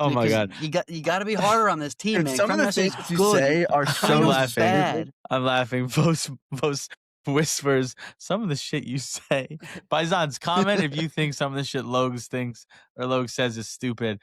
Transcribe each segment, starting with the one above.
Oh my God. You got to be harder on this team, Dude, man. some of the things you say are so laughing. bad. I'm laughing. Most whispers. Some of the shit you say. Paisans, comment if you think some of the shit Logs thinks or Logs says is stupid.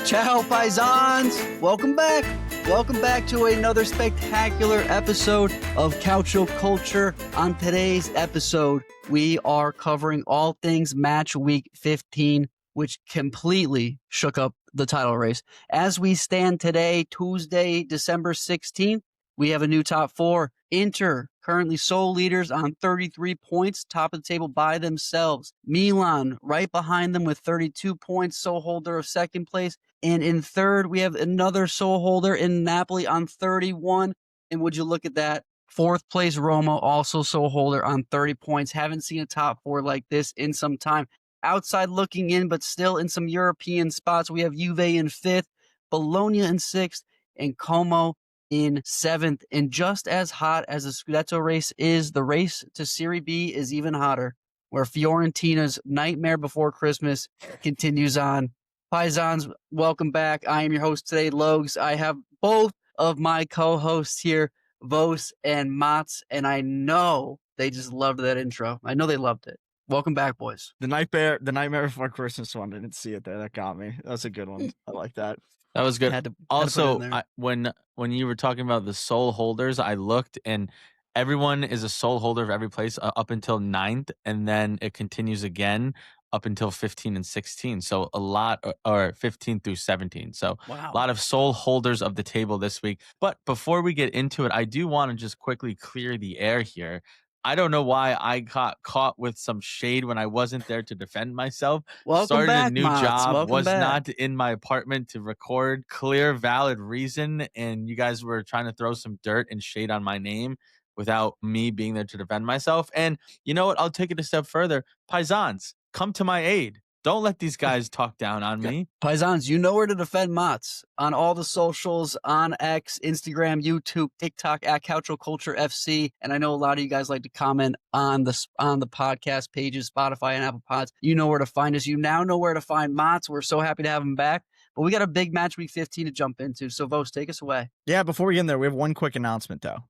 Ciao, Paisans! Welcome back. Welcome back to another spectacular episode of Calcio Culture. On today's episode, we are covering all things match week 15, which completely shook up the title race. As we stand today, Tuesday, December 16th, we have a new top four. Inter, currently sole leaders on 33 points, top of the table by themselves. Milan, right behind them with 32 points, sole holder of second place. And in third, we have another sole holder in Napoli on 31. And would you look at that? Fourth place, Roma, also sole holder on 30 points. Haven't seen a top four like this in some time. Outside looking in, but still in some European spots, we have Juve in fifth, Bologna in sixth, and Como in seventh. And just as hot as the Scudetto race is, the race to Serie B is even hotter, where Fiorentina's nightmare before Christmas continues on. Paisans, welcome back. I am your host today, Logs. I have both of my co-hosts here, Vos and Mats, and I know they just loved that intro. I know they loved it. Welcome back, boys. The nightmare before Christmas one. I didn't see it there. That got me. That was a good one. I like that. That was good. Had to put Also, it in there. when you were talking about the sole holders, I looked and everyone is a sole holder of every place up until 9th, and then it continues again up until 15 and 16. So a lot, or 15 through 17. So Wow. a lot of sole holders of the table this week. But before we get into it, I do want to just quickly clear the air here. I don't know why I got caught with some shade when I wasn't there to defend myself. Welcome Started back, a new Mats. job, Welcome was back. not in my apartment to record. Clear, valid reason, and you guys were trying to throw some dirt and shade on my name without me being there to defend myself. And you know what? I'll take it a step further. Paisans, come to my aid. Don't let these guys talk down on me. Paisans, you know where to defend Mats on all the socials, on X, Instagram, YouTube, TikTok, at Calcio Culture FC. And I know a lot of you guys like to comment on the podcast pages, Spotify and Apple Pods. You know where to find us. You now know where to find Mats. We're so happy to have him back. But we got a big match week 15 to jump into. So, Vos, take us away. Yeah, before we get in there, we have one quick announcement, though.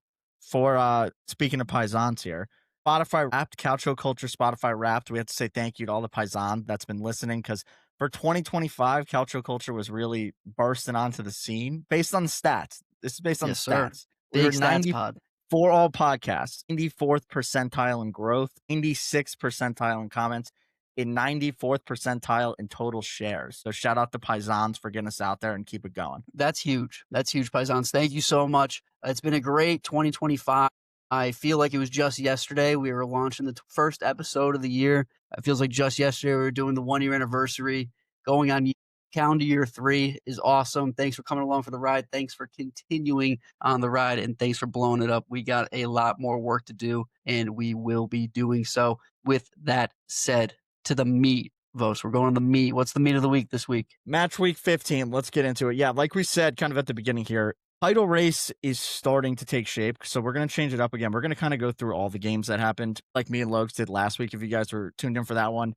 For speaking of Paisans here, Spotify Wrapped, Calcio Culture Spotify Wrapped. We have to say thank you to all the Paisan that's been listening, because for 2025, Calcio Culture was really bursting onto the scene based on the stats. This is based on the stats. Big stats pod. For all podcasts, 94th percentile in growth, 96th percentile in comments, in 94th percentile in total shares. So shout out to Paisans for getting us out there and keep it going. That's huge. That's huge, Paisans. Thank you so much. It's been a great 2025. I feel like it was just yesterday we were launching the first episode of the year. It feels like just yesterday we were doing the 1-year anniversary. Going on calendar year 3 is awesome. Thanks for coming along for the ride. Thanks for continuing on the ride, and thanks for blowing it up. We got a lot more work to do, and we will be doing so. With that said, to the meat, Vos. We're going to the meat. What's the meat of the week this week? Match week 15. Let's get into it. Yeah, like we said kind of at the beginning here, title race is starting to take shape, so we're going to change it up again. We're going to kind of go through all the games that happened, like me and Logs did last week, if you guys were tuned in for that one.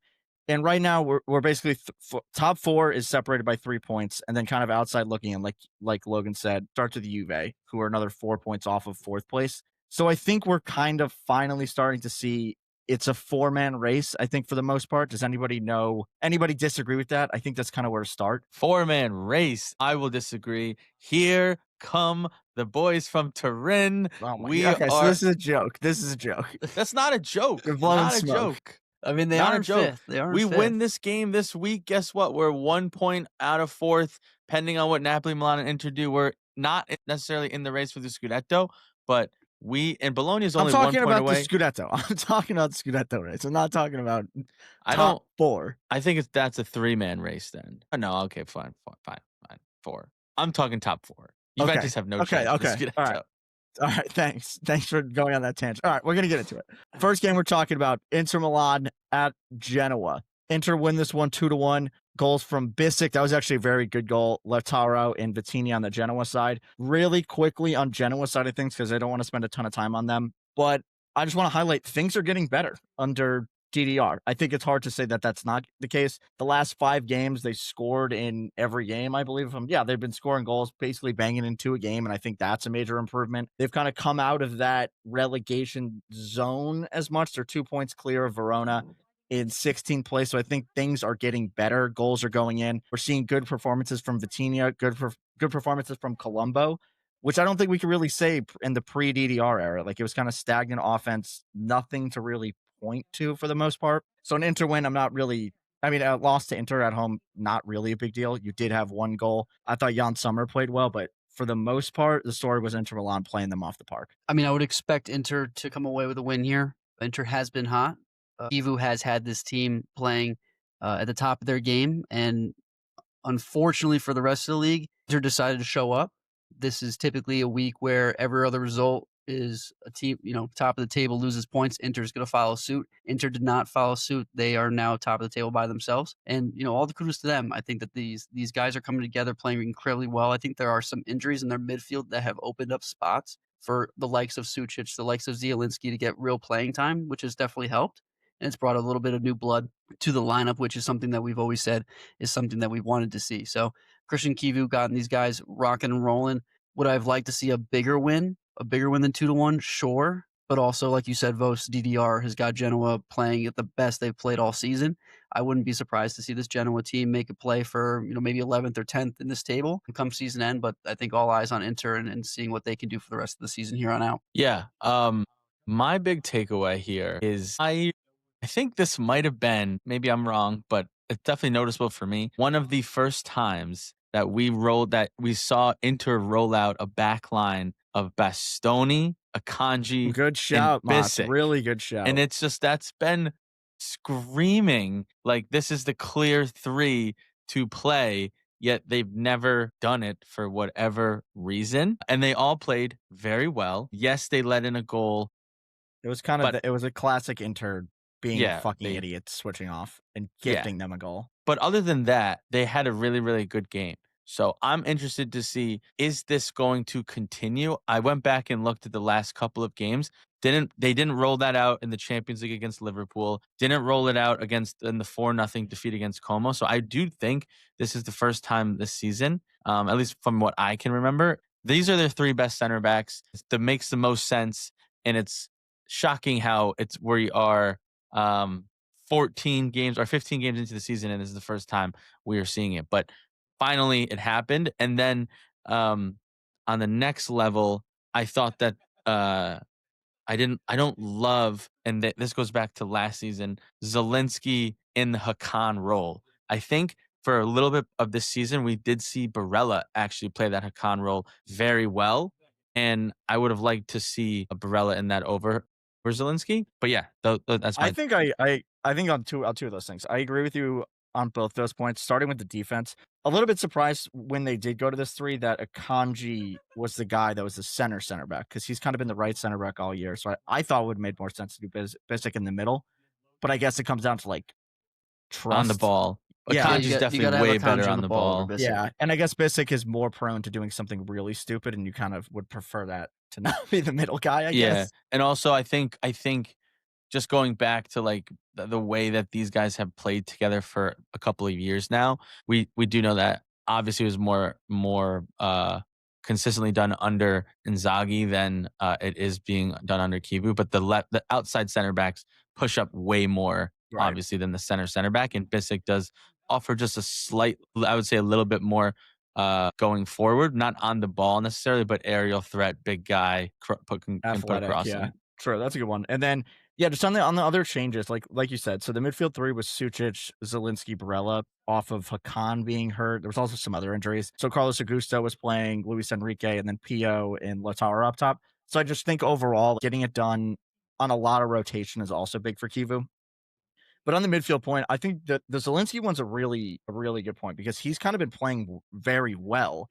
And right now, we're basically top 4 is separated by 3 points, and then kind of outside looking in, like Logan said, starts with the Juve, who are another 4 points off of 4th place. So I think we're kind of finally starting to see it's a 4-man race, I think, for the most part. Does anybody disagree with that? I think that's kind of where to start. 4-man race. I will disagree. Here come the boys from Turin. Oh my God. Okay, so this is a joke. That's not a joke. You're blowing Not smoke. a joke. I mean, they Not are a joke. fifth. They are We fifth. win this game this week. Guess what? We're 1 point out of 4th, pending on what Napoli, Milan, and Inter do. We're not necessarily in the race for the Scudetto, but and Bologna is only 1 point away. I'm talking about the Scudetto. I'm talking about the Scudetto race. I'm not talking about top 4. I think that's a 3-man race then. No, okay, fine. 4. I'm talking top 4. You guys just have no chance. Okay. All right. Thanks for going on that tangent. All right, we're gonna get into it. First game we're talking about: Inter Milan at Genoa. Inter win this one 2-1. Goals from Bisic. That was actually a very good goal. Lautaro and Vittini on the Genoa side. Really quickly on Genoa side of things, because I don't want to spend a ton of time on them. But I just want to highlight things are getting better under DDR. I think it's hard to say that that's not the case. The last 5 games, they scored in every game, I believe. Yeah, they've been scoring goals, basically banging into a game, and I think that's a major improvement. They've kind of come out of that relegation zone as much. They're 2 points clear of Verona in 16th place, so I think things are getting better. Goals are going in. We're seeing good performances from Vitinha, good performances from Colombo, which I don't think we could really say in the pre-DDR era. Like, it was kind of stagnant offense, nothing to really point to for the most part. So an Inter win, I'm not really. I mean, a loss to Inter at home, not really a big deal. You did have 1 goal. I thought Jan Sommer played well, but for the most part, the story was Inter Milan playing them off the park. I mean, I would expect Inter to come away with a win here. Inter has been hot. Kivu has had this team playing at the top of their game, and unfortunately for the rest of the league, Inter decided to show up. This is typically a week where every other result is a team, top of the table loses points. Inter's going to follow suit. Inter did not follow suit. They are now top of the table by themselves. And, all the kudos to them. I think that these guys are coming together, playing incredibly well. I think there are some injuries in their midfield that have opened up spots for the likes of Sucic, the likes of Zielinski to get real playing time, which has definitely helped. And it's brought a little bit of new blood to the lineup, which is something that we've always said is something that we wanted to see. So Christian Kivu gotten these guys rocking and rolling. Would I have liked to see a bigger win than 2-1? Sure. But also, like you said, Vos DDR has got Genoa playing at the best they've played all season. I wouldn't be surprised to see this Genoa team make a play for, maybe 11th or 10th in this table come season end. But I think all eyes on Inter and seeing what they can do for the rest of the season here on out. Yeah. My big takeaway here is I think this might have been, maybe I'm wrong, but it's definitely noticeable for me. One of the first times that we saw Inter roll out a back line of Bastoni, Akanji, Good shout, and Moss. Bissek. Really good shout. And it's just that's been screaming like this is the clear 3 to play, yet they've never done it for whatever reason. And they all played very well. Yes, they let in a goal. It was it was a classic Inter being fucking they- idiots, switching off and gifting them a goal. But other than that, they had a really, really good game. So I'm interested to see, is this going to continue? I went back and looked at the last couple of games. They didn't roll that out in the Champions League against Liverpool. Didn't roll it out in the 4-0 defeat against Como. So I do think this is the first time this season, at least from what I can remember. These are their 3 best center backs. That makes the most sense. And it's shocking how we are 14 games or 15 games into the season, and this is the first time we are seeing it. But finally, it happened. And then on the next level, I thought that I don't love, and this goes back to last season, Zielinski in the Hakan role. I think for a little bit of this season, we did see Barella actually play that Hakan role very well. And I would have liked to see a Barella in that over Zielinski. But yeah, that's my I think I think on two of those things. I agree with you on both those points, starting with the defense. A little bit surprised when they did go to this 3 that Akanji was the guy that was the center back, because he's kind of been the right center back all year. So I thought it would have made more sense to do Bissek in the middle. But I guess it comes down to like trust on the ball. Yeah, Akanji's definitely way better on the ball. over Bissek. Yeah, and I guess Bissek is more prone to doing something really stupid, and you kind of would prefer that to not be the middle guy, I guess. And also I think just going back to like the way that these guys have played together for a couple of years now, we do know that obviously it was more consistently done under Inzaghi than it is being done under Kivu. But the outside center backs push up way more, Right. obviously, than the center back, and Bissek does offer just a slight, I would say, a little bit more going forward, not on the ball necessarily, but aerial threat, big guy, can put Athletic, across yeah. him. True, that's a good one. And then, yeah, just on the other changes, like you said, so the midfield 3 was Sucic, Zielinski, Barella, off of Hakan being hurt. There was also some other injuries. So Carlos Augusto was playing, Luis Enrique, and then Pio and Lautaro up top. So I just think overall, getting it done on a lot of rotation is also big for Kivu. But on the midfield point, I think that the Zielinski one's a really good point, because he's kind of been playing very well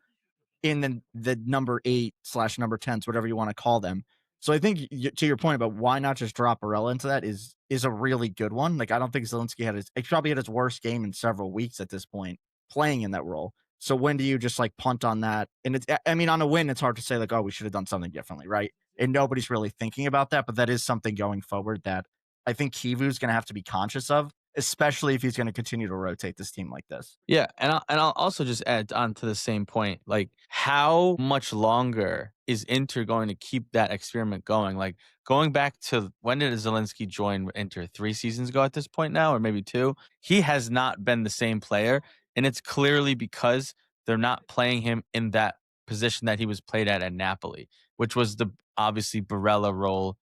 in the number 8/number 10s, whatever you want to call them. So I think to your point about why not just drop Barella into that is a really good one. Like, I don't think Zielinski he probably had his worst game in several weeks at this point playing in that role. So when do you just like punt on that? And I mean, on a win, it's hard to say like, oh, we should have done something differently, right? And nobody's really thinking about that, but that is something going forward that I think Kivu's going to have to be conscious of, especially if he's going to continue to rotate this team like this. Yeah, and I'll also just add on to the same point. Like, how much longer is Inter going to keep that experiment going? Like, going back to when did Zelensky join Inter? 3 seasons ago at this point now, or maybe two. He has not been the same player, and it's clearly because they're not playing him in that position that he was played at Napoli, which was the obviously Barella role,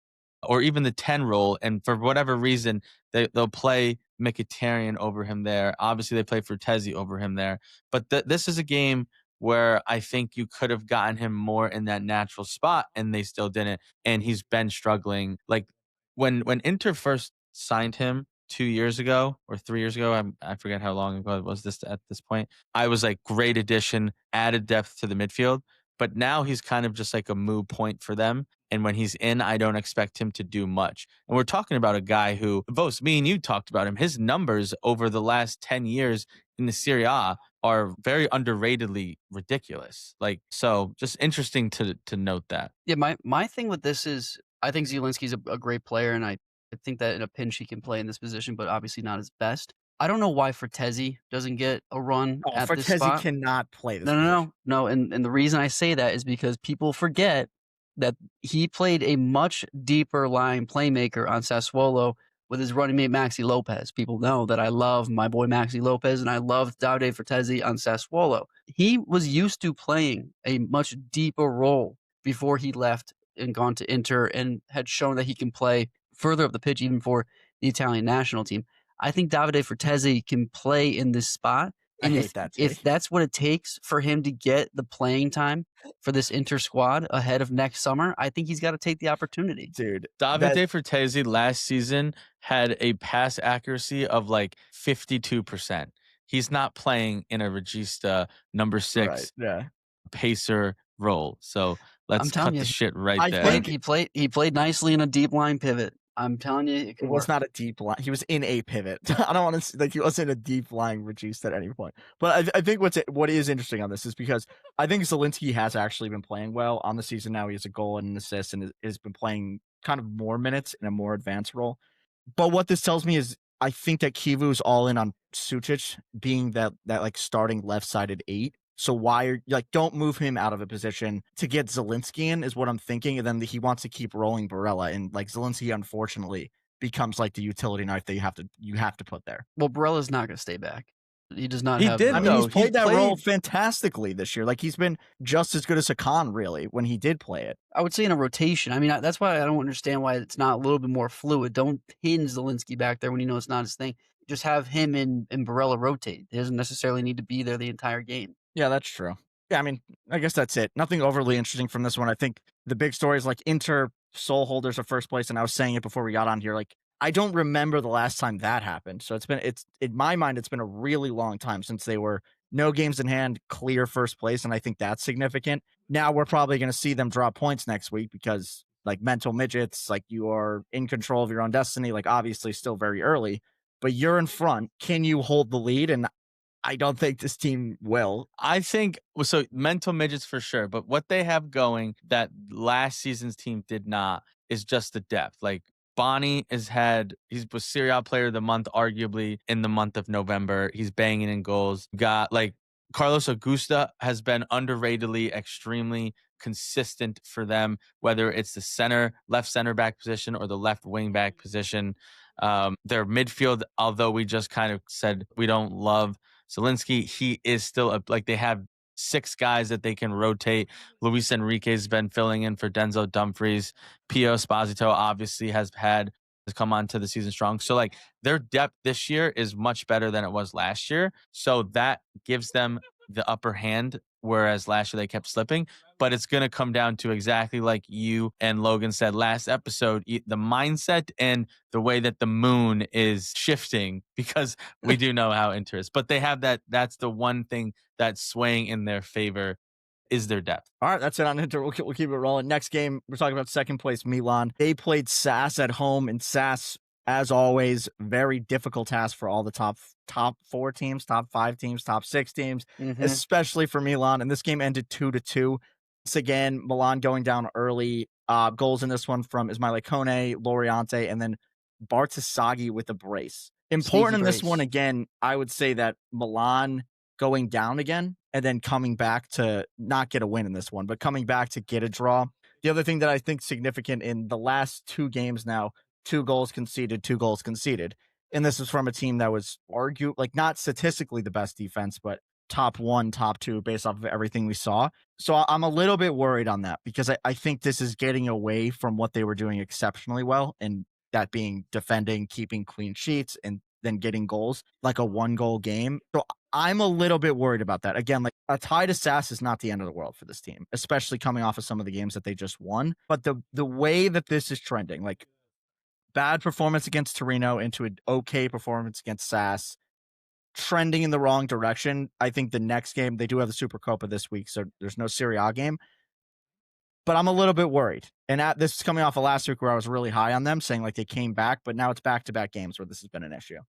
or even the 10 role. And for whatever reason, they'll play Mkhitaryan over him there. Obviously, they play Frattesi over him there. But this is a game where I think you could have gotten him more in that natural spot, and they still didn't. And he's been struggling. Like when Inter first signed him 2 years ago or 3 years ago, I forget how long ago it was this at this point. I was like, great addition, added depth to the midfield. But now he's kind of just like a moot point for them. And when he's in, I don't expect him to do much. And we're talking about a guy who, Vos, me and you talked about him. His numbers over the last 10 years in the Serie A are very underratedly ridiculous. Like, so just interesting to note that. Yeah, my thing with this is I think Zielinski's a great player, and I think that in a pinch he can play in this position, but obviously not his best. I don't know why Frattesi doesn't get a run Oh, at this Frattesi spot. cannot play this No, no, position. no, no. And the reason I say that is because people forget that he played a much deeper line playmaker on Sassuolo with his running mate Maxi Lopez. People know that I love my boy Maxi Lopez, and I loved Davide Frattesi on Sassuolo. He was used to playing a much deeper role before he left and gone to Inter, and had shown that he can play further up the pitch, even for the Italian national team. I think Davide Frattesi can play in this spot. I And hate that if take. that's what it takes for him to get the playing time for this Inter squad ahead of next summer, I think he's got to take the opportunity. Dude, Davide Frattesi last season had a pass accuracy of like 52%. He's not playing in a regista number right, 6 yeah. pacer role. So I'm let's telling cut you, the shit right I there. think- he played nicely in a deep line pivot. I'm telling you, it can It was work. not a deep line. He was in a pivot. I don't want to like he wasn't a deep line reduced at any point. But I think what is interesting on this is because I think Zielinski has actually been playing well on the season now. He has a goal and an assist and has been playing kind of more minutes in a more advanced role. But what this tells me is I think that Kivu's all in on Sucic being that like starting left-sided 8. So why are like don't move him out of a position to get Zielinski in is what I'm thinking, and then he wants to keep rolling Barella, and like Zielinski unfortunately becomes like the utility knife that you have to put there. Well, Barella's not going to stay back. He does not He have. did, I mean, though. he's played He that role played- fantastically this year. Like he's been just as good as Hakan really when he did play it. I would say in a rotation. I mean, that's why I don't understand why it's not a little bit more fluid. Don't pin Zielinski back there when you know it's not his thing. Just have him and Barella rotate. He doesn't necessarily need to be there the entire game. Yeah, that's true. Yeah, I mean, I guess that's it. Nothing overly interesting from this one. I think the big story is like Inter sole holders of first place, and I was saying it before we got on here. Like I don't remember the last time that happened. So it's in my mind, it's been a really long time since they were no games in hand, clear first place, and I think that's significant. Now we're probably going to see them drop points next week because like mental midgets, like you are in control of your own destiny. Like obviously still very early, but you're in front. Can you hold the lead? And I don't think this team will. I think so. Mental midgets for sure, but what they have going that last season's team did not is just the depth. Like Bonnie was Serie A Player of the Month, arguably in the month of November. He's banging in goals. Got like Carlos Augusta has been underratedly extremely consistent for them, whether it's the left center back position or the left wing back position. Their midfield, although we just kind of said we don't love Zielinski, he is still like they have 6 guys that they can rotate. Luis Enrique has been filling in for Denzel Dumfries. Pio Esposito obviously has come on to the season strong. So like their depth this year is much better than it was last year. So that gives them the upper hand, whereas last year they kept slipping. But it's going to come down to exactly like you and Logan said last episode, the mindset and the way that the moon is shifting, because we do know how Inter is. But they have that's the one thing that's swaying in their favor is their depth. All right, that's it on Inter. We'll keep it rolling. Next game, we're talking about second place Milan. They played SAS at home, and SAS, as always, very difficult task for all the top 4 teams, top 5 teams, top 6 teams, especially for Milan. And this game ended 2-2. Once again, Milan going down early. Goals in this one from Ismaele Kone, Loriente, and then Bartasaghi with a brace. Sneaky Important in this one, brace. again, I would say that Milan going down again and then coming back to not get a win in this one, but coming back to get a draw. The other thing that I think significant in the last 2 games now, 2 goals conceded, 2 goals conceded. And this is from a team that was like not statistically the best defense, but top 1, top 2 based off of everything we saw. So I'm a little bit worried on that because I think this is getting away from what they were doing exceptionally well, and that being defending, keeping clean sheets, and then getting goals, like a 1-goal game. So I'm a little bit worried about that. Again, like a tie to SAS is not the end of the world for this team, especially coming off of some of the games that they just won. But the way that this is trending, like bad performance against Torino into an okay performance against SAS, trending in the wrong direction. I think the next game, they do have the Supercopa this week, so there's no Serie A game. But I'm a little bit worried. And this is coming off of last week where I was really high on them, saying like they came back, but now it's back-to-back games where this has been an issue.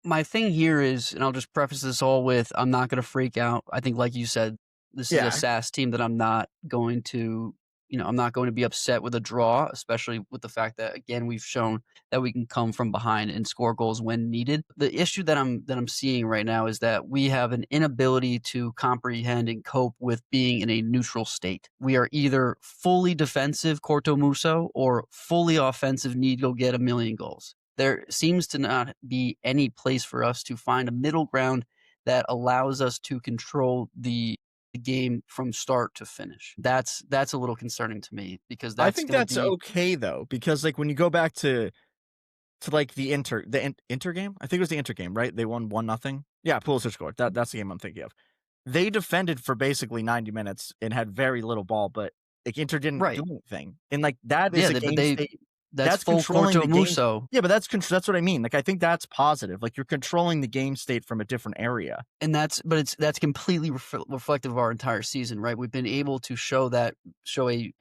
My thing here is, and I'll just preface this all with, I'm not going to freak out. I think, like you said, this is a SAS team that I'm not going to, I'm not going to be upset with a draw, especially with the fact that, again, we've shown that we can come from behind and score goals when needed. The issue that I'm seeing right now is that we have an inability to comprehend and cope with being in a neutral state. We are either fully defensive, Corto Muso, or fully offensive, need to go get a million goals. There seems to not be any place for us to find a middle ground that allows us to control the game from start to finish. That's a little concerning to me because I that's think going that's to be okay though, because like when you go back to like the Inter game, I think it was the Inter game, right? They won 1-0. Yeah, Pulisic scored. That's the game I'm thinking of. They defended for basically 90 minutes and had very little ball, but like Inter didn't right. do anything. And like that is Yeah, a but game state. that's That's full controlling Corto the game. Muso. Yeah, but that's what I mean. Like I think that's positive. Like you're controlling the game state from a different area. And that's completely reflective of our entire season, right? We've been able to show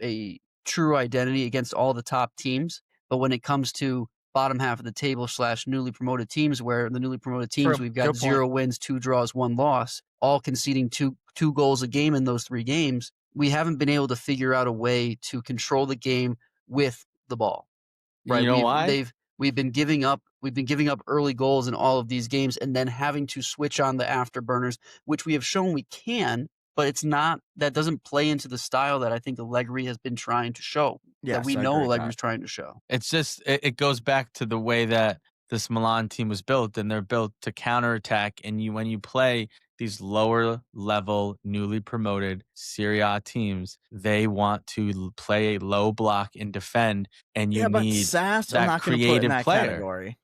a true identity against all the top teams, but when it comes to bottom half of the table / newly promoted teams, where the newly promoted teams, True. we've got Good point. 0 wins, 2 draws, 1 loss, all conceding two goals a game in those 3 games. We haven't been able to figure out a way to control the game with the ball. Right? You know why? We've been giving up early goals in all of these games and then having to switch on the afterburners, which we have shown we can, but that doesn't play into the style that I think Allegri has been trying to show. Yes, that we I know agree with Allegri's that. trying to show. It's just it goes back to the way that this Milan team was built, and they're built to counterattack. And when you play these lower level, newly promoted Serie A teams, they want to play a low block and defend, and you Yeah, but need SAS, I'm that not going to put in creative that player. category.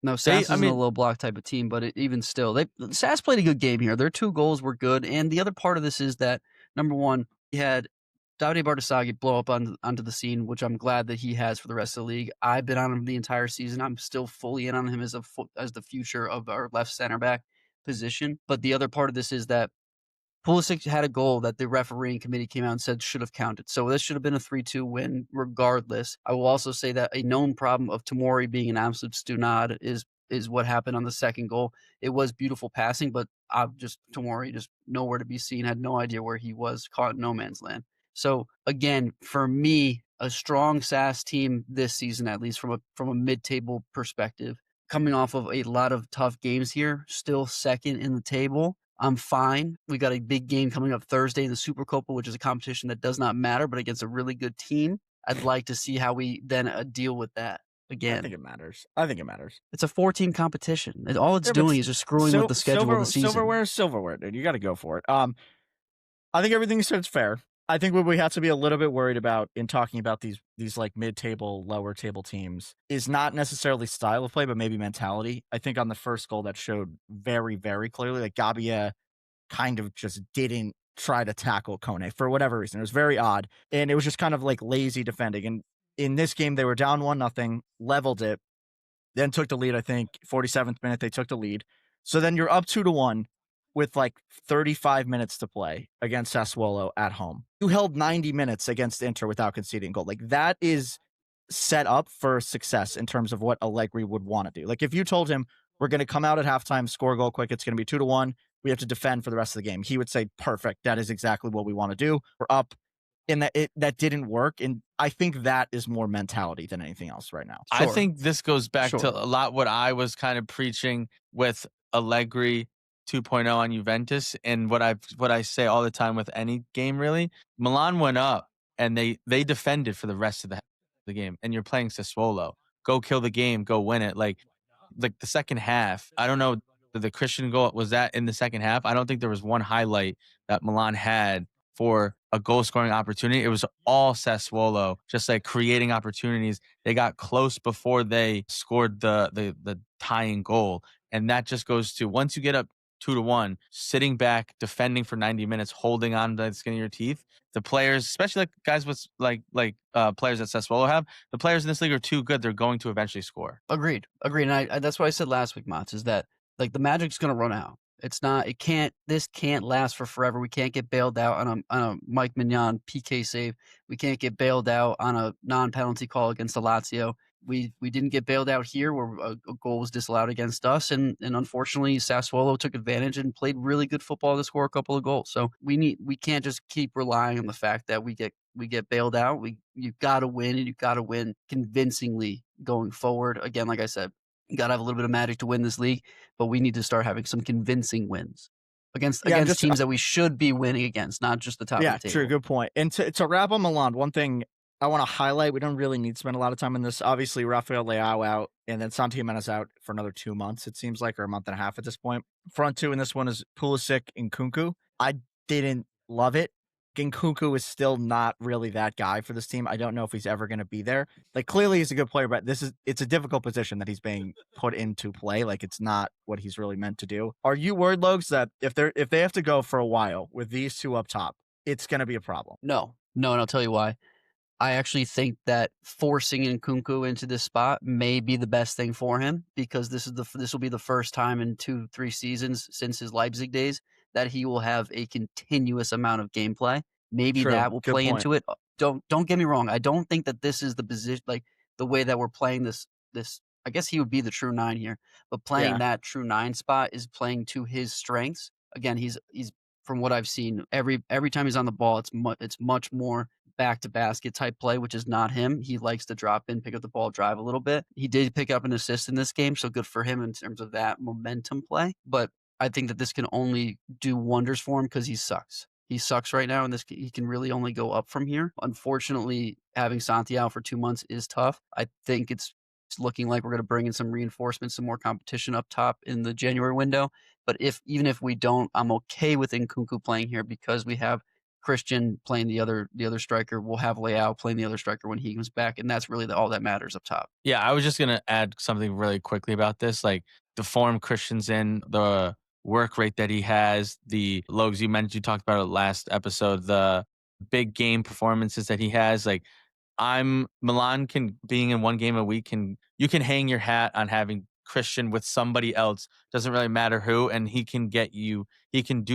No, SAS I isn't a mean- low block type of team, but even still, SAS played a good game here. Their 2 goals were good, and the other part of this is that, number one, we had Davide Bartasaghi blow up onto the scene, which I'm glad that he has for the rest of the league. I've been on him the entire season. I'm still fully in on him as the future of our left center back position. But the other part of this is that Pulisic had a goal that the refereeing committee came out and said should have counted. So this should have been a 3-2 win regardless. I will also say that a known problem of Tomori being an absolute stunad is what happened on the second goal. It was beautiful passing, but Tomori just nowhere to be seen, had no idea where he was, caught in no man's land. So again, for me, a strong SAS team this season, at least from a mid-table perspective, coming off of a lot of tough games here, still second in the table. I'm fine. We got a big game coming up Thursday in the Supercopa, which is a competition that does not matter, but against a really good team. I'd like to see how we then deal with that again. I think it matters. It's a 4-team competition. All it's doing is just screwing with the schedule of the season. Silverware, dude. You got to go for it. I think everything you said is fair. I think what we have to be a little bit worried about in talking about these like mid-table, lower-table teams is not necessarily style of play, but maybe mentality. I think on the first goal that showed very, very clearly that Gabbia kind of just didn't try to tackle Kone for whatever reason. It was very odd, and it was just kind of like lazy defending. And in this game, they were down 1-0, leveled it, then took the lead. I think 47th minute they took the lead. So then you're up 2-1. With like 35 minutes to play against Sassuolo at home. You held 90 minutes against Inter without conceding a goal. Like that is set up for success in terms of what Allegri would want to do. Like if you told him we're going to come out at halftime, score a goal quick, it's going to be 2-1. We have to defend for the rest of the game. He would say, perfect. That is exactly what we want to do. We're up. and that didn't work. And I think that is more mentality than anything else right now. I Sure, think this goes back to sure. a lot what I was kind of preaching with Allegri 2.0 on Juventus, and what I say all the time with any game really. Milan went up and they defended for the rest of the game, and you're playing Sassuolo. Go kill the game, go win it. Like the second half, I don't know the Christian goal was that in the second half. I don't think there was one highlight that Milan had for a goal scoring opportunity. It was all Sassuolo, just like creating opportunities. They got close before they scored the tying goal. And that just goes to once you get up 2-1, sitting back, defending for 90 minutes, holding on to the skin of your teeth. The players, especially like guys with players that Sassuolo have, the players in this league are too good. They're going to eventually score. Agreed. Agreed. And I that's what I said last week, Mats, is that like the magic's gonna run out. It's not it can't this can't last for forever. We can't get bailed out on a Mike Mignon PK save. We can't get bailed out on a non-penalty call against the Lazio. We didn't get bailed out here where a goal was disallowed against us, and unfortunately Sassuolo took advantage and played really good football to score a couple of goals. So we can't just keep relying on the fact that we get bailed out. You've got to win, and you've got to win convincingly going forward. Again, like I said, you got to have a little bit of magic to win this league, but we need to start having some convincing wins Yeah, against just teams that we should be winning against, not just the top yeah, of the true, table. good point. And to wrap on Milan, one thing I want to highlight, we don't really need to spend a lot of time on this. Obviously, Rafael Leao out, and then Santi Jimenez out for another 2 months, it seems like, or a month and a half at this point. Front two in this one is Pulisic and Kunku. I didn't love it. Nkunku is still not really that guy for this team. I don't know if he's ever going to be there. Like, clearly he's a good player, but it's a difficult position that he's being put into play. Like, it's not what he's really meant to do. Are you worried, Logs, that if they have to go for a while with these two up top, it's going to be a problem? No, and I'll tell you why. I actually think that forcing Nkunku into this spot may be the best thing for him because this will be the first time in 2-3 seasons since his Leipzig days that he will have a continuous amount of gameplay. Maybe True. that will Good play point. into it. Don't get me wrong. I don't think that this is the position like the way that we're playing this. I guess he would be the true nine here, but playing Yeah. that true nine spot is playing to his strengths. Again, he's from what I've seen every time he's on the ball, it's much more back to basket type play, which is not him. He likes to drop in, pick up the ball, drive a little bit. He did pick up an assist in this game, so good for him in terms of that momentum play. But I think that this can only do wonders for him because he sucks. He sucks right now, and he can really only go up from here. Unfortunately, having Santi out for 2 months is tough. I think it's looking like we're going to bring in some reinforcements, some more competition up top in the January window. But even if we don't, I'm okay with Nkunku playing here because we have Christian playing the other striker. We'll have Leao playing the other striker when he comes back, and that's really all that matters up top. Yeah, I was just gonna add something really quickly about this, like the form Christian's in, the work rate that he has, the logs you talked about it last episode, the big game performances that he has. Like I'm Milan can being in one game a week can you can hang your hat on having Christian with somebody else, doesn't really matter who, and he can do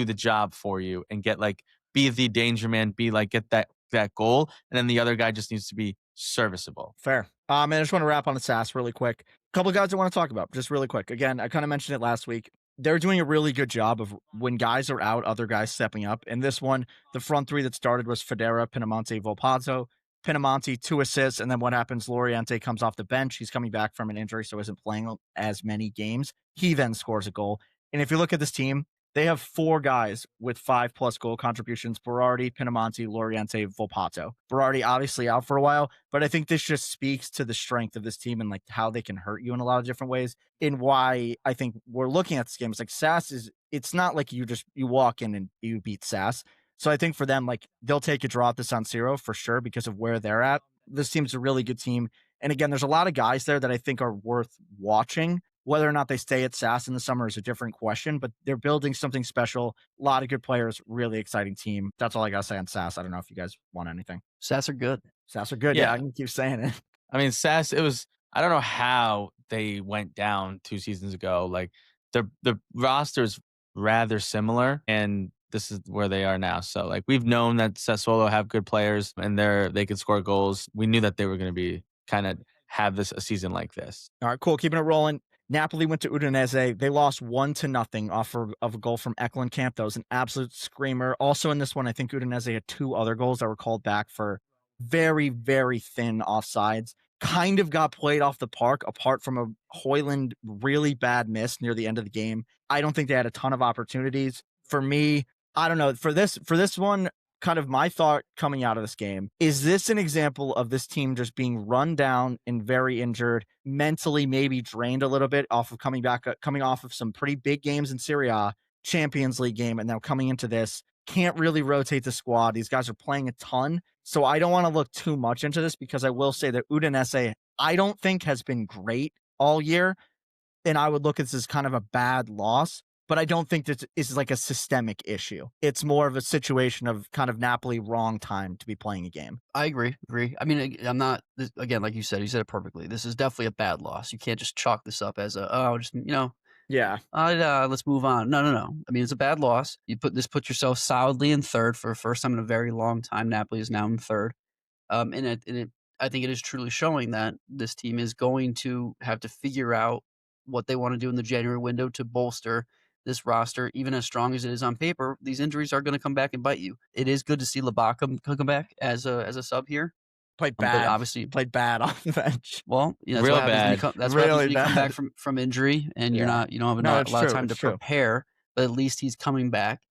the job for you and get like be the danger man, be like get that goal, and then the other guy just needs to be serviceable. Fair. And I just want to wrap on the SAS really quick. A couple of guys I want to talk about, just really quick. Again, I kind of mentioned it last week. They're doing a really good job of when guys are out, other guys stepping up. In this one, the front three that started was Federa, Pinamonti, Volpato. Pinamonti, 2 assists, and then what happens? Loriente comes off the bench. He's coming back from an injury, so isn't playing as many games. He then scores a goal. And if you look at this team, they have 4 guys with 5+ goal contributions: Berardi, Pinamonti, Loriente, Volpato. Berardi obviously out for a while, but I think this just speaks to the strength of this team and like how they can hurt you in a lot of different ways. And why I think we're looking at this game. It's like SAS it's not like you walk in and you beat SAS. So I think for them, like they'll take a draw at the San Siro for sure because of where they're at. This team's a really good team. And again, there's a lot of guys there that I think are worth watching. Whether or not they stay at SAS in the summer is a different question, but they're building something special. A lot of good players, really exciting team. That's all I got to say on SAS. I don't know if you guys want anything. Stats are good. SAS are good. Yeah, I can keep saying it. I mean, SAS, I don't know how they went down 2 seasons ago. Like the roster is rather similar, and this is where they are now. So like we've known that Sassuolo have good players and they could score goals. We knew that they were going to be kind of have a season like this. All right, cool. Keeping it rolling. Napoli went to Udinese. They lost 1-0 off of a goal from Camp. That was an absolute screamer. Also in this one, I think Udinese had 2 other goals that were called back for very, very thin offsides. Kind of got played off the park, apart from a Højlund really bad miss near the end of the game. I don't think they had a ton of opportunities. For me, I don't know. For this one, kind of my thought coming out of this game, is this an example of this team just being run down and very injured, mentally maybe drained a little bit off of coming off of some pretty big games in Serie A, Champions League game, and now coming into this, can't really rotate the squad. These guys are playing a ton. So I don't want to look too much into this, because I will say that Udinese, I don't think, has been great all year. And I would look at this as kind of a bad loss, but I don't think this is like a systemic issue. It's more of a situation of kind of Napoli wrong time to be playing a game. I agree. I mean, I'm not, again, like you said it perfectly. This is definitely a bad loss. You can't just chalk this up as Yeah. let's move on. No. I mean, it's a bad loss. You put yourself solidly in third for the first time in a very long time. Napoli is now in third. I think it is truly showing that this team is going to have to figure out what they want to do in the January window to bolster this roster. Even as strong as it is on paper, these injuries are going to come back and bite you. It is good to see Labaka come back as a sub here. Played But bad. obviously, Played bad on the bench. well, that's Real what happens when you bad. come, that's Really what happens when you come bad. back from injury, and you don't have No, a it's lot of true, time to it's true. prepare. But at least he's coming back.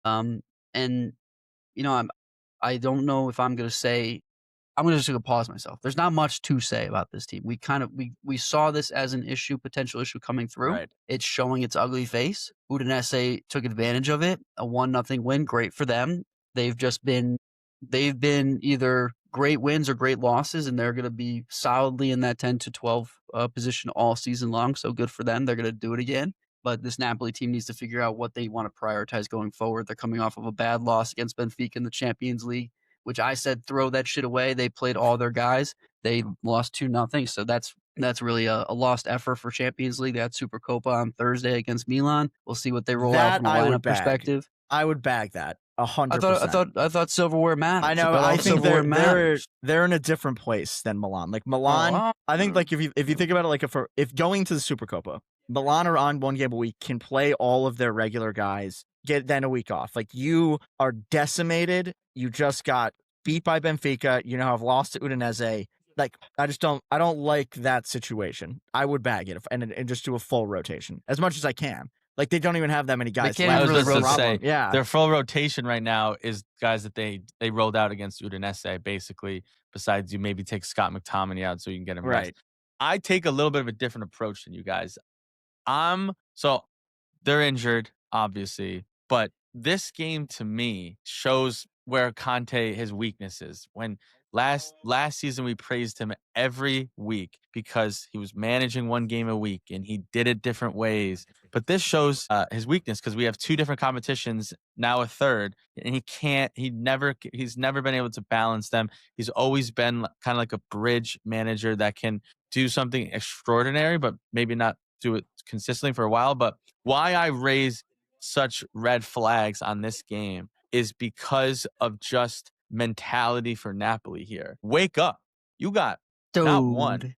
And I don't know if I'm going to say. I'm going to just pause myself. There's not much to say about this team. We saw this as an potential issue coming through. Right. It's showing its ugly face. Udinese took advantage of it. A 1-0 win, great for them. They've been either great wins or great losses, and they're going to be solidly in that 10 to 12 position all season long. So good for them. They're going to do it again. But this Napoli team needs to figure out what they want to prioritize going forward. They're coming off of a bad loss against Benfica in the Champions League, which I said throw that shit away. They played all their guys. They lost 2-0. So that's really a lost effort for Champions League. They had Supercopa on Thursday against Milan. We'll see what they roll out from a lineup perspective. I would bag that 100%. I thought silverware matters. I know. I think they're in a different place than Milan. Like Milan, I think, like if you think about it, like if going to the Supercopa, Milan are on 1 game a week, can play all of their regular guys, get then a week off. Like, you are decimated. You just got beat by Benfica. You now have lost to Udinese. Like, I don't like that situation. I would bag it and just do a full rotation as much as I can. Like, they don't even have that many guys. can't I even was really just to say, yeah. their full rotation right now is guys that they rolled out against Udinese, basically, besides you maybe take Scott McTominay out so you can get him rest. Right. I take a little bit of a different approach than you guys. So they're injured, obviously, but this game to me shows where Conte, his weakness is. When last season we praised him every week because he was managing 1 game a week and he did it different ways. But this shows his weakness, because we have 2 different competitions, now a third, and he's never been able to balance them. He's always been kind of like a bridge manager that can do something extraordinary, but maybe not do it consistently for a while. But why I raise such red flags on this game is because of just mentality for Napoli here. Wake up. You got not one,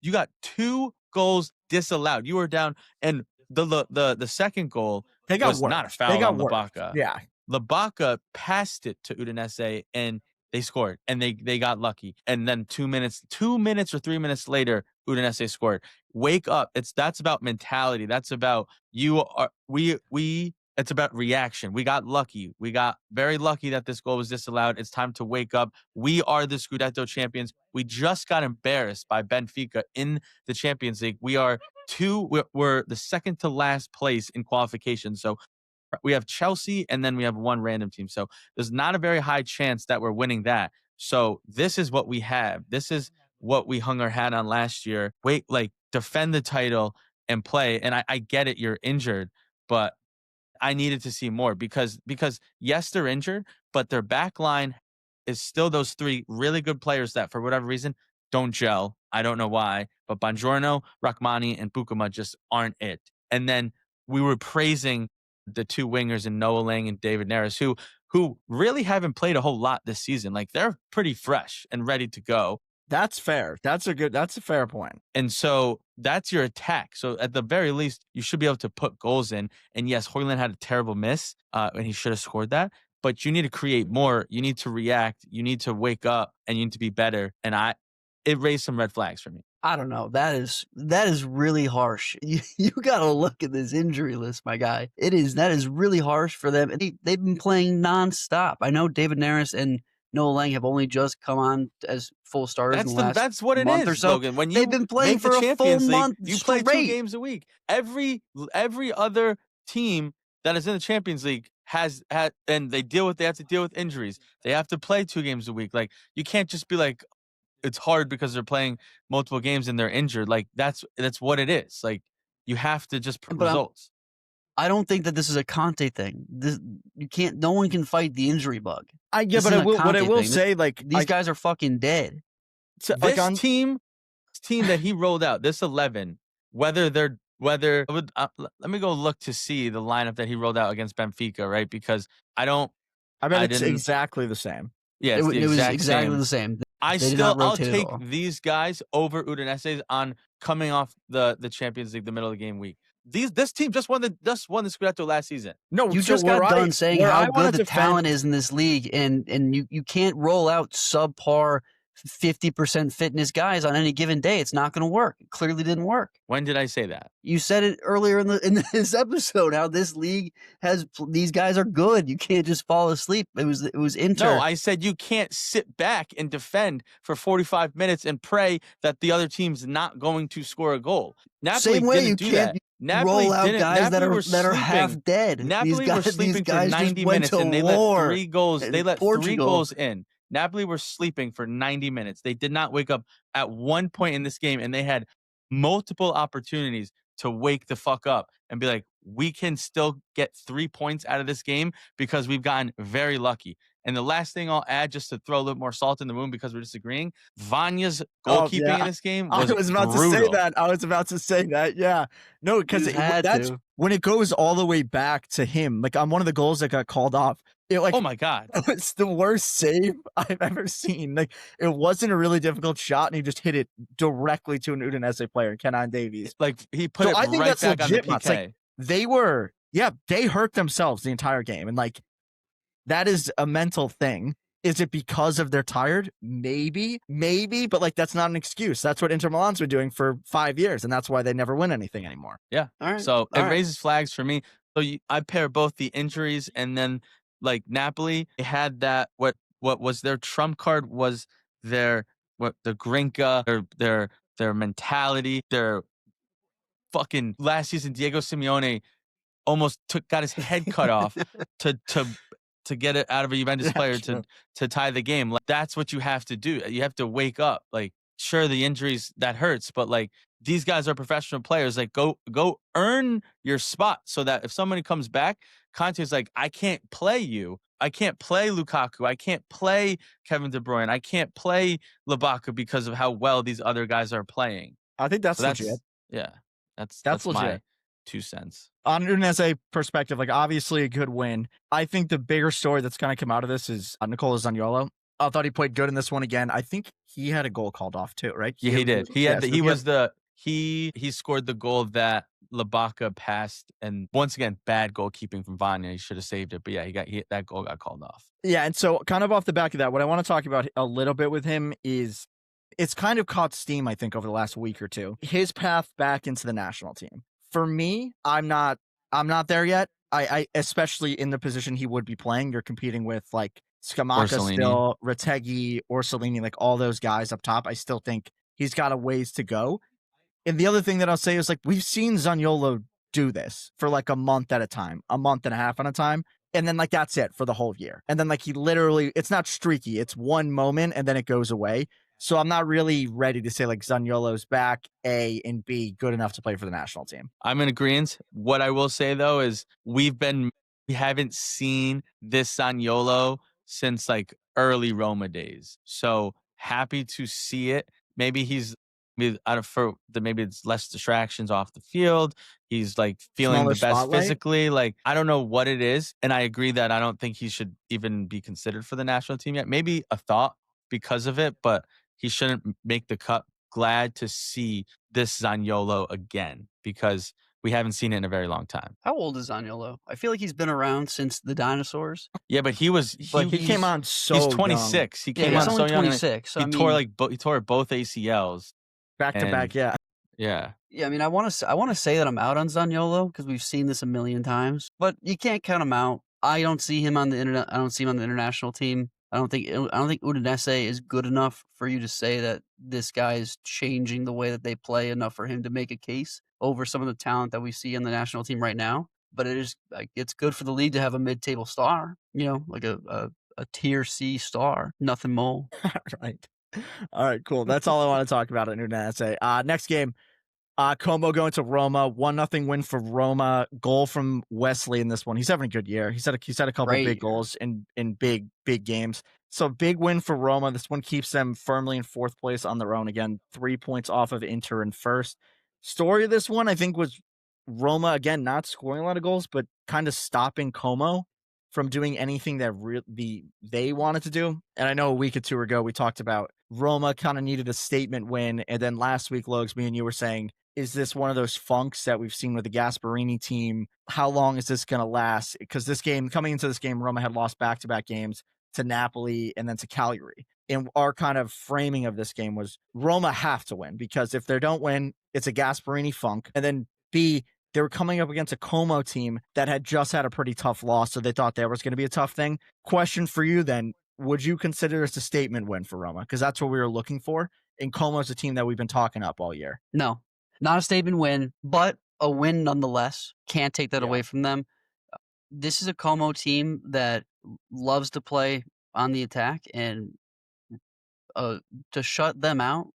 you got 2 goals disallowed. You were down, and the second goal was not a foul on Labaka. Yeah. Labaka passed it to Udinese and they scored, and they got lucky. And then 2 minutes or 3 minutes later, Udinese scored. Wake up. That's about mentality. That's about it's about reaction. We got lucky. We got very lucky that this goal was disallowed. It's time to wake up. We are the Scudetto champions. We just got embarrassed by Benfica in the Champions League. We're the second to last place in qualification. So we have Chelsea, and then we have 1 random team. So there's not a very high chance that we're winning that. So this is what we have. This is what we hung our hat on last year. Defend the title and play. And I get it, you're injured, but I needed to see more because yes, they're injured, but their back line is still those 3 really good players that, for whatever reason, don't gel. I don't know why, but Buongiorno, Rachmani, and Bukuma just aren't it. And then we were praising the 2 wingers in Noah Lang and David Neres, who really haven't played a whole lot this season. Like, they're pretty fresh and ready to go. That's fair. That's a fair point. And so that's your attack. So at the very least, you should be able to put goals in. And yes, Hoyland had a terrible miss, and he should have scored that. But you need to create more. You need to react. You need to wake up, and you need to be better. And it raised some red flags for me. I don't know. That is really harsh. You got to look at this injury list, my guy. That is really harsh for them. They've been playing nonstop. I know David Neres and Noah Lang have only just come on as full starters in the last That's what it month is, or so. Logan. When They've been playing for a full month you play straight. 2 games a week. Every other team that is in the Champions League has had, and they have to deal with injuries. They have to play 2 games a week. Like, you can't just be like, it's hard because they're playing multiple games and they're injured. Like, that's what it is. Like, you have to just put results. I don't think that this is a Conte thing. No one can fight the injury bug. What I will say, like, these guys are fucking dead. So this team that he rolled out, this 11, let me go look to see the lineup that he rolled out against Benfica, right? Because I bet it's exactly the same. Yeah, it was exactly the same. I'll take these guys over Udinese on coming off the Champions League, the middle of the game week. This team just won the Scudetto last season. No, you just got done saying how good the talent is in this league, and you can't roll out subpar 50% fitness guys on any given day. It's not going to work. It clearly didn't work. When did I say that? You said it earlier in this episode, how this league these guys are good. You can't just fall asleep. It was Inter. No, I said you can't sit back and defend for 45 minutes and pray that the other team's not going to score a goal. Napoli Same way didn't you do can't that. roll out guys Napoli that are half dead. Napoli were sleeping for 90 minutes and they let 3 goals. They let 3 goals in. Napoli were sleeping for 90 minutes. They did not wake up at one point in this game, and they had multiple opportunities to wake the fuck up and be like, we can still get 3 points out of this game because we've gotten very lucky. And the last thing I'll add, just to throw a little more salt in the wound because we're disagreeing, Vanya's goalkeeping in this game was I was about to say that. Yeah. No, because when it goes all the way back to him, like on one of the goals that got called off, oh my God, it's the worst save I've ever seen. Like, it wasn't a really difficult shot, and he just hit it directly to an Udinese player, Kenan Davies. Like, he put it right back on the PK. Like, they hurt themselves the entire game, and like, that is a mental thing. Is it because of they're tired? Maybe, but like, that's not an excuse. That's what Inter Milan's been doing for 5 years, and that's why they never win anything anymore. Yeah. All right. So it raises flags for me. So I pair both the injuries and then, like, Napoli, they had that, what was their trump card was the Grinka, their mentality, their fucking last season. Diego Simeone almost got his head cut off to get it out of a Juventus player to tie the game. Like, that's what you have to do. You have to wake up. Like, sure, the injuries, that hurts, but like, these guys are professional players. Like, go earn your spot so that if somebody comes back, Conte's like, I can't play you. I can't play Lukaku. I can't play Kevin De Bruyne. I can't play Labaka because of how well these other guys are playing. I think that's legit. Yeah, that's legit. My 2 cents. On Udinese perspective, like, obviously a good win. I think the bigger story that's going to come out of this is Nicola Zaniolo. I thought he played good in this one again. I think he had a goal called off too, right? Yeah, he did. He scored the goal that Labaka passed, and once again, bad goalkeeping from Vanya. He should have saved it, but yeah, that goal got called off. Yeah, and so kind of off the back of that, what I want to talk about a little bit with him is it's kind of caught steam, I think, over the last week or two. His path back into the national team. For me, I'm not there yet. I especially in the position he would be playing. You're competing with like Scamacca still, Retegui, Orsolini, like all those guys up top. I still think he's got a ways to go. And the other thing that I'll say is, like, we've seen Zaniolo do this for like a month at a time, a month and a half at a time. And then, like, that's it for the whole year. And then, like, he literally, it's not streaky. It's one moment and then it goes away. So I'm not really ready to say, like, Zaniolo's back, A, and B, good enough to play for the national team. I'm in agreement. What I will say, though, is we haven't seen this Zaniolo since, like, early Roma days. So happy to see it. Maybe maybe it's less distractions off the field. He's like feeling the best spotlight physically. Like, I don't know what it is. And I agree that I don't think he should even be considered for the national team yet. Maybe a thought because of it, but he shouldn't make the cut. Glad to see this Zaniolo again because we haven't seen it in a very long time. How old is Zaniolo? I feel like he's been around since the dinosaurs. Yeah, but But he came on he's so young, 26. He Yeah, came he's on only so young. And 26. So he I tore mean, like he tore both ACLs. back to back. And Yeah, yeah, yeah, I mean, I want to say that I'm out on Zaniolo because we've seen this a million times, but you can't count him out. I don't see him on the internet. I don't see him on the international team. I don't think Udinese is good enough for you to say that this guy is changing the way that they play enough for him to make a case over some of the talent that we see on the national team right now. But it is like it's good for the league to have a mid-table star, like a tier C star, nothing more. right. All right, cool. That's all I want to talk about at Udinese. Next game. Como going to Roma, 1-0 win for Roma. Goal from Wesley in this one. He's having a good year. He's had a couple Great big year. goals in big games. So big win for Roma. This one keeps them firmly in fourth place on their own again, 3 points off of Inter in first. Story of this one, I think, was Roma again not scoring a lot of goals, but kind of stopping Como from doing anything that they wanted to do. And I know a week or two ago we talked about Roma kind of needed a statement win, and then last week, Logs, me and you were saying, is this one of those funks that we've seen with the Gasparini team? How long is this going to last? Because coming into this game, Roma had lost back-to-back games to Napoli and then to Cagliari. And our kind of framing of this game was Roma have to win, because if they don't win, it's a Gasparini funk. And then B, they were coming up against a Como team that had just had a pretty tough loss, so they thought that was going to be a tough thing. Question for you then, would you consider this a statement win for Roma? Because that's what we were looking for. And Como's a team that we've been talking up all year. No, not a statement win, but a win nonetheless. Can't take that Yeah. away from them. This is a Como team that loves to play on the attack, and to shut them out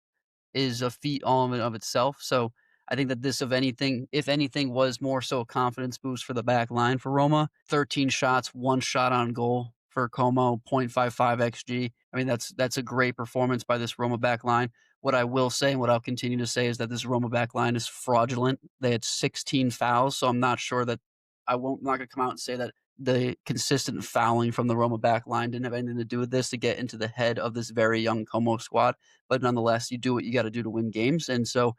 is a feat all in and of itself. So I think that this, if anything, was more so a confidence boost for the back line for Roma. 13 shots, 1 shot on goal for Como, 0.55 XG. I mean, that's a great performance by this Roma back line. What I will say and what I'll continue to say is that this Roma back line is fraudulent. They had 16 fouls, so I'm not sure that I'm not going to come out and say that the consistent fouling from the Roma back line didn't have anything to do with this to get into the head of this very young Como squad. But nonetheless, you do what you got to do to win games. And so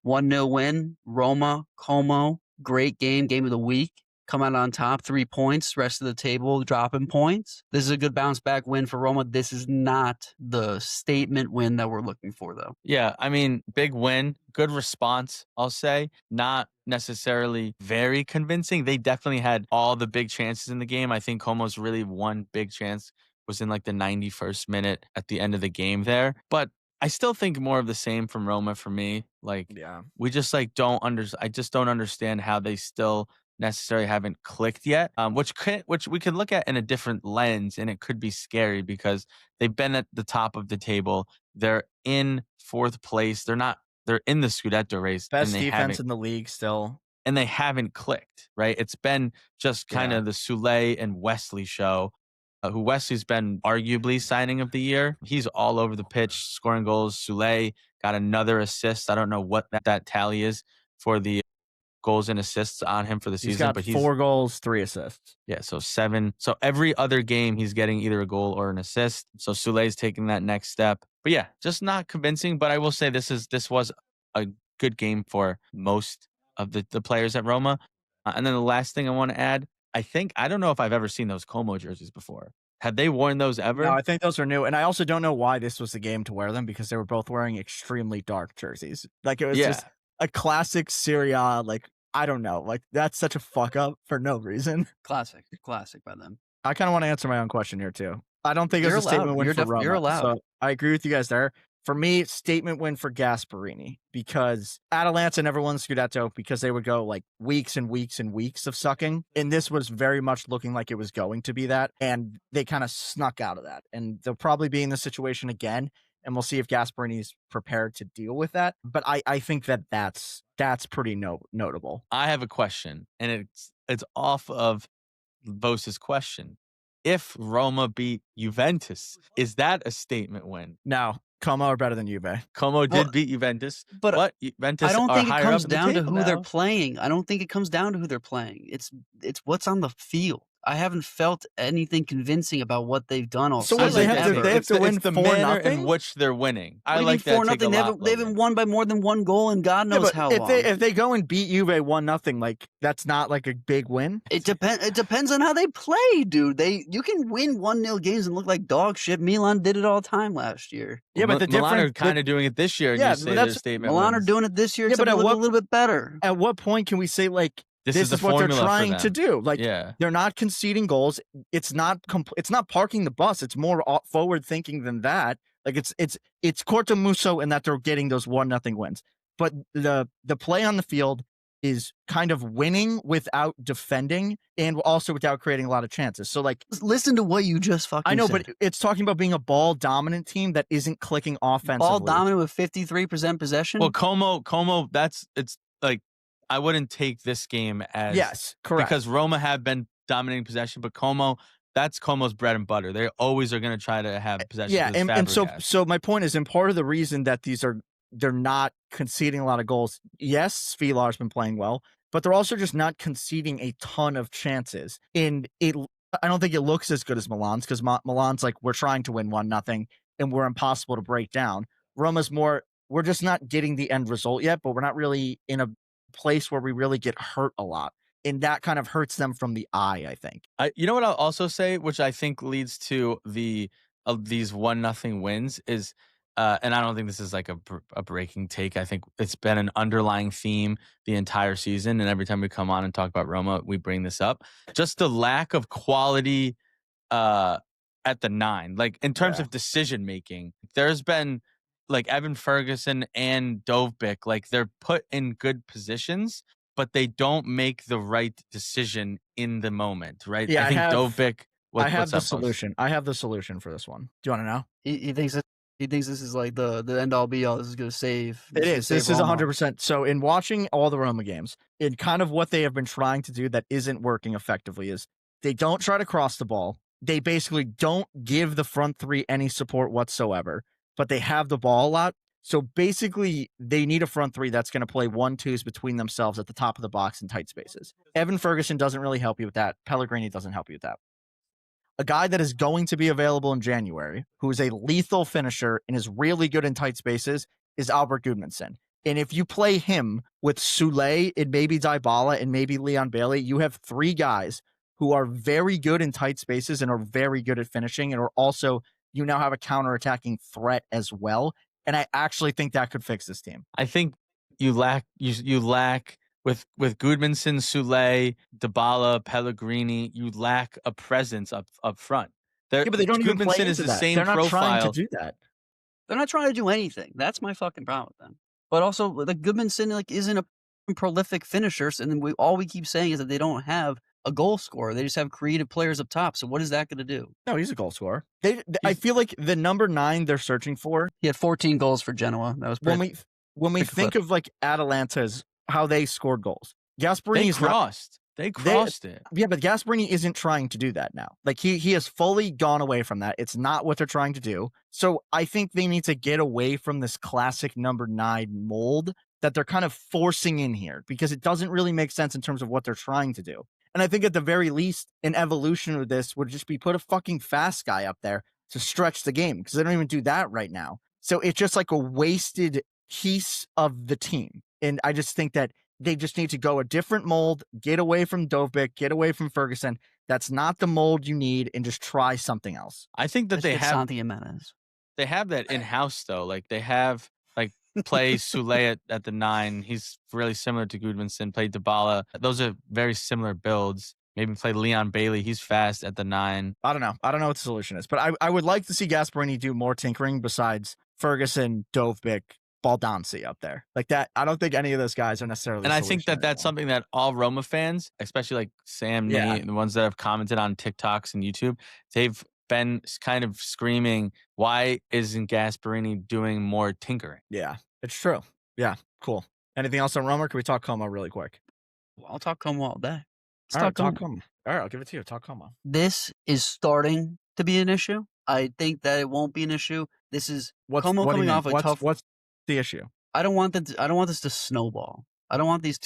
1-0 win, Roma, Como, great game of the week. Come out on top, 3 points, rest of the table dropping points. This is a good bounce back win for Roma. This is not the statement win that we're looking for, though. Yeah, I mean, big win, good response, I'll say. Not necessarily very convincing. They definitely had all the big chances in the game. I think Como's really one big chance was in like the 91st minute at the end of the game there. But I still think more of the same from Roma for me. Like, Yeah. we just like I just don't understand how they still necessarily haven't clicked yet, which we could look at in a different lens, and it could be scary because they've been at the top of the table. They're in fourth place. They're in the Scudetto race. Best and they defense haven't in the league still. and they haven't clicked, right? It's been just kind Yeah. of the Soulé and Wesley show. Who Wesley's been arguably signing of the year. He's all over the pitch, scoring goals. Soulé got another assist. I don't know what that tally is for the goals and assists on him for the He's season, got but 4 goals, 3 assists. yeah, so 7. So every other game he's getting either a goal or an assist. So Soulé's taking that next step. But yeah, just not convincing. But I will say this was a good game for most of the players at Roma. And then the last thing I want to add, I don't know if I've ever seen those Como jerseys before. Had they worn those ever? No, I think those are new. And I also don't know why this was the game to wear them, because they were both wearing extremely dark jerseys. Like, it was just a classic Serie A, like, I don't know. Like, that's such a fuck up for no reason. Classic by them. I kind of want to answer my own question here, too. I don't think it You're was a statement allowed. win You're for Roma. you're allowed. So I agree with you guys there. For me, statement win for Gasparini, because Atalanta never won the Scudetto because they would go like weeks and weeks and weeks of sucking. And this was very much looking like it was going to be that. And they kind of snuck out of that. And they'll probably be in this situation again. And we'll see if Gasparini's prepared to deal with that. But I think that's pretty notable. I have a question, and it's off of Vosa's question. If Roma beat Juventus, is that a statement win? No, Como are better than Juve. Como did beat Juventus, but Juventus I don't are think it higher comes up in the down to table who they're now. playing. I don't think it comes down to who they're playing. It's what's on the field. I haven't felt anything convincing about what they've done all So season. what, they have to it's win the manner in 4-0? which they're winning. What I do you mean like that take a 4-0? lot. They haven't won by more than one goal in God Yeah, knows but how if long. they go and beat Juve 1-0, like that's not like a big win. It depends on how they play, dude. You can win 1-0 games and look like dog shit. Milan did it all the time last year. Yeah, but the Milan are difference, kind of doing it this year, and Yeah, you but say that's- their statement Milan are wins. doing it this year, Yeah, except but a at little bit better. at what point can we say like This this is the what they're formula for trying to them. do? Like Yeah. they're not conceding goals. It's not it's not parking the bus. It's more forward thinking than that. Like it's Cortomuso in that they're getting those 1-0 wins. But the play on the field is kind of winning without defending and also without creating a lot of chances. So like Listen to what you just fucking I know, said. but it's talking about being a ball dominant team that isn't clicking offensively. Ball dominant with 53% possession. Well, Como, it's like I wouldn't take this game as Yes, correct. because Roma have been dominating possession, but that's Como's bread and butter. They always are going to try to have possession. Yeah, and so my point is, and part of the reason that they're not conceding a lot of goals. Yes, Svilar's been playing well, but they're also just not conceding a ton of chances. And I don't think it looks as good as Milan's because Milan's like we're trying to win 1-0 and we're impossible to break down. Roma's more we're just not getting the end result yet, but we're not really in a place where we really get hurt a lot. And that kind of hurts them from the eye, I think. You know what I'll also say, which I think leads to these 1-0 wins is, and I don't think this is like a breaking take. I think it's been an underlying theme the entire season, and every time we come on and talk about Roma, we bring this up. Just the lack of quality at the 9, like in terms of decision making. There's been like Evan Ferguson and Dovbyk, like they're put in good positions, but they don't make the right decision in the moment, right? Yeah, I think Dovbyk. I have the what's up, solution. I have the solution for this one. Do you want to know? He thinks this is like the end all be all. This is going to save. It is. This is 100%. So in watching all the Roma games, in kind of what they have been trying to do that isn't working effectively is they don't try to cross the ball. They basically don't give the front three any support whatsoever, but they have the ball a lot. So basically, they need a front three that's going to play 1-2s between themselves at the top of the box in tight spaces. Evan Ferguson doesn't really help you with that. Pellegrini doesn't help you with that. A guy that is going to be available in January, who is a lethal finisher and is really good in tight spaces, is Albert Gudmundsson. And if you play him with Soulé and maybe Dybala and maybe Leon Bailey, you have 3 guys who are very good in tight spaces and are very good at finishing and are also, you now have a counterattacking threat as well. And I actually think that could fix this team. I think you lack with Gudmundsson, Soulé, Dybala, Pellegrini. You lack a presence up front. Yeah, but they don't even play Gudmundsson is into the that. same They're not profile. trying to do that. They're not trying to do anything. That's my fucking problem with them. But also, like Gudmundsson, like isn't a prolific finisher, and then all we keep saying is that they don't have a goal scorer. They just have creative players up top. So what is that going to do? No, he's a goal scorer. I feel like the number 9 they're searching for. He had 14 goals for Genoa. That was pretty, when we think of like Atalanta's how they scored goals. Gasperini's They crossed it. Yeah, but Gasperini isn't trying to do that now. Like he has fully gone away from that. It's not what they're trying to do. So I think they need to get away from this classic number 9 mold that they're kind of forcing in here because it doesn't really make sense in terms of what they're trying to do. And I think at the very least, an evolution of this would just be put a fucking fast guy up there to stretch the game because they don't even do that right now. So it's just like a wasted piece of the team. And I just think that they just need to go a different mold, get away from Dovbyk, get away from Ferguson. That's not the mold you need, and just try something else. I think that they have Santi Jimenez. They have that in house though. Like they have play Soulé at the 9. He's really similar to Gudmundsson. Play Dybala. Those are very similar builds. Maybe play Leon Bailey. He's fast at the 9. I don't know. I don't know what the solution is, but I would like to see Gasperini do more tinkering besides Ferguson, Dovbyk, Baldanzi up there like that. I don't think any of those guys are necessarily. And I think that that's something that all Roma fans, especially like Sam, Nate, the ones that have commented on TikToks and YouTube, they've been kind of screaming, why isn't Gasperini doing more tinkering? Yeah, it's true. Yeah, cool. Anything else on Roma? Or can we talk Como really quick? Well, I'll talk Como all day. Talk Como. All right, I'll give it to you. Talk Como. This is starting to be an issue. I think that it won't be an issue. This is Como coming off a tough. What's the issue? I don't want this to snowball. I don't want this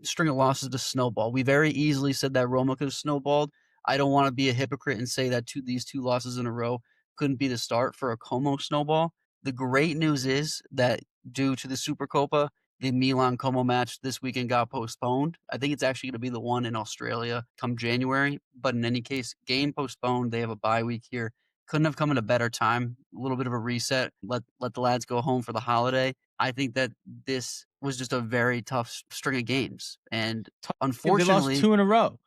string of losses to snowball. We very easily said that Roma could have snowballed. I don't want to be a hypocrite and say that these two losses in a row couldn't be the start for a Como snowball. The great news is that due to the Supercopa, the Milan Como match this weekend got postponed. I think it's actually going to be the one in Australia come January. But in any case, game postponed. They have a bye week here. Couldn't have come at a better time. A little bit of a reset. Let the lads go home for the holiday. I think that this was just a very tough string of games, and They lost unfortunately, two in a row.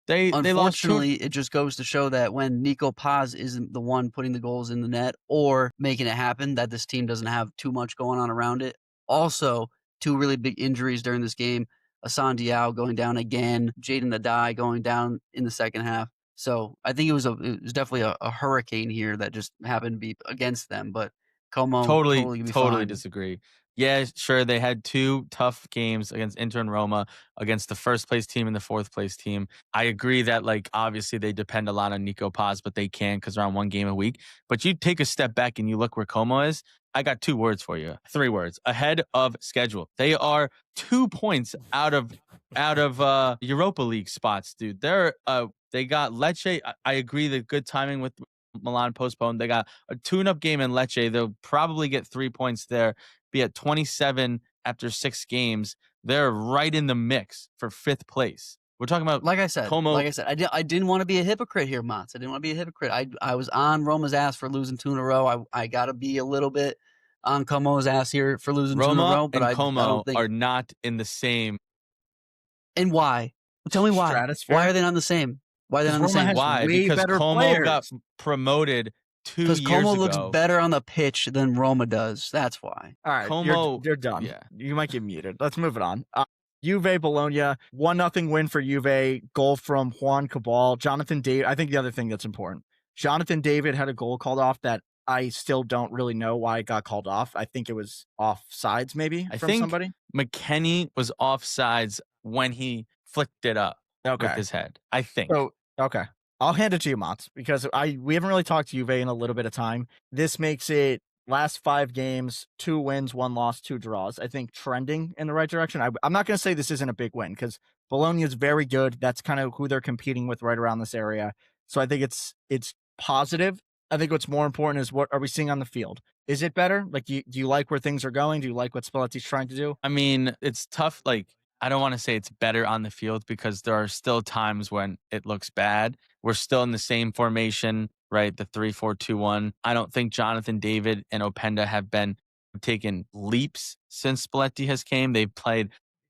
They lost two. it just goes to show that when Nico Paz isn't the one putting the goals in the net or making it happen, that this team doesn't have too much going on around it. Also, two really big injuries during this game. Asan Diao going down again, Jaden Adai going down in the second half. So I think it was definitely a hurricane here that just happened to be against them. But Como Totally, totally gonna be totally fine. disagree. Yeah, sure, they had 2 tough games against Inter and Roma, against the first place team and the fourth place team. I agree that, like, obviously they depend a lot on Nico Paz, but they can because they're on 1 game a week. But you take a step back and you look where Como is, I got 2 words for you, 3 words, ahead of schedule. They are 2 points out of Europa League spots, dude. They got Lecce. I agree that good timing with Milan postponed. They got a tune-up game in Lecce. They'll probably get 3 points there, be at 27 after 6 games. They're right in the mix for 5th place. We're talking about Like Como. I said, I didn't want to be a hypocrite here, Mats. I didn't want to be a hypocrite. I was on Roma's ass for losing 2 in a row. I got to be a little bit on Como's ass here for losing 2 in a Roma row, but and I don't Como think. are not in the same. And why? Tell me why. Why Stratosphere. are they not the same? Why are they not the Roma same? has Why? way Because better Como got players. promoted 2 Because years Como looks ago. better on the pitch than Roma does. That's why. All right, Como, you're done. yeah. You might get muted. Let's move it on. Juve Bologna 1-0 win for Juve. Goal from Juan Cabal. Jonathan David. I think the other thing that's important. Jonathan David had a goal called off that I still don't really know why it got called off. I think it was offsides maybe I from think somebody. McKennie was offsides when he flicked it up with Okay. his head. I think. So okay, I'll hand it to you, Mats, because we haven't really talked to Juve in a little bit of time. This makes it last 5 games, 2 wins, 1 loss, 2 draws. I think trending in the right direction. I'm not going to say this isn't a big win because Bologna is very good. That's kind of who they're competing with right around this area. So I think it's positive. I think what's more important is what are we seeing on the field? Is it better? Like, do you like where things are going? Do you like what Spalletti's trying to do? I mean, it's tough. Like, I don't want to say it's better on the field because there are still times when it looks bad. We're still in the same formation, right? The 3-4-2-1. I don't think Jonathan David and Openda have been taken leaps since Spalletti has came. They've played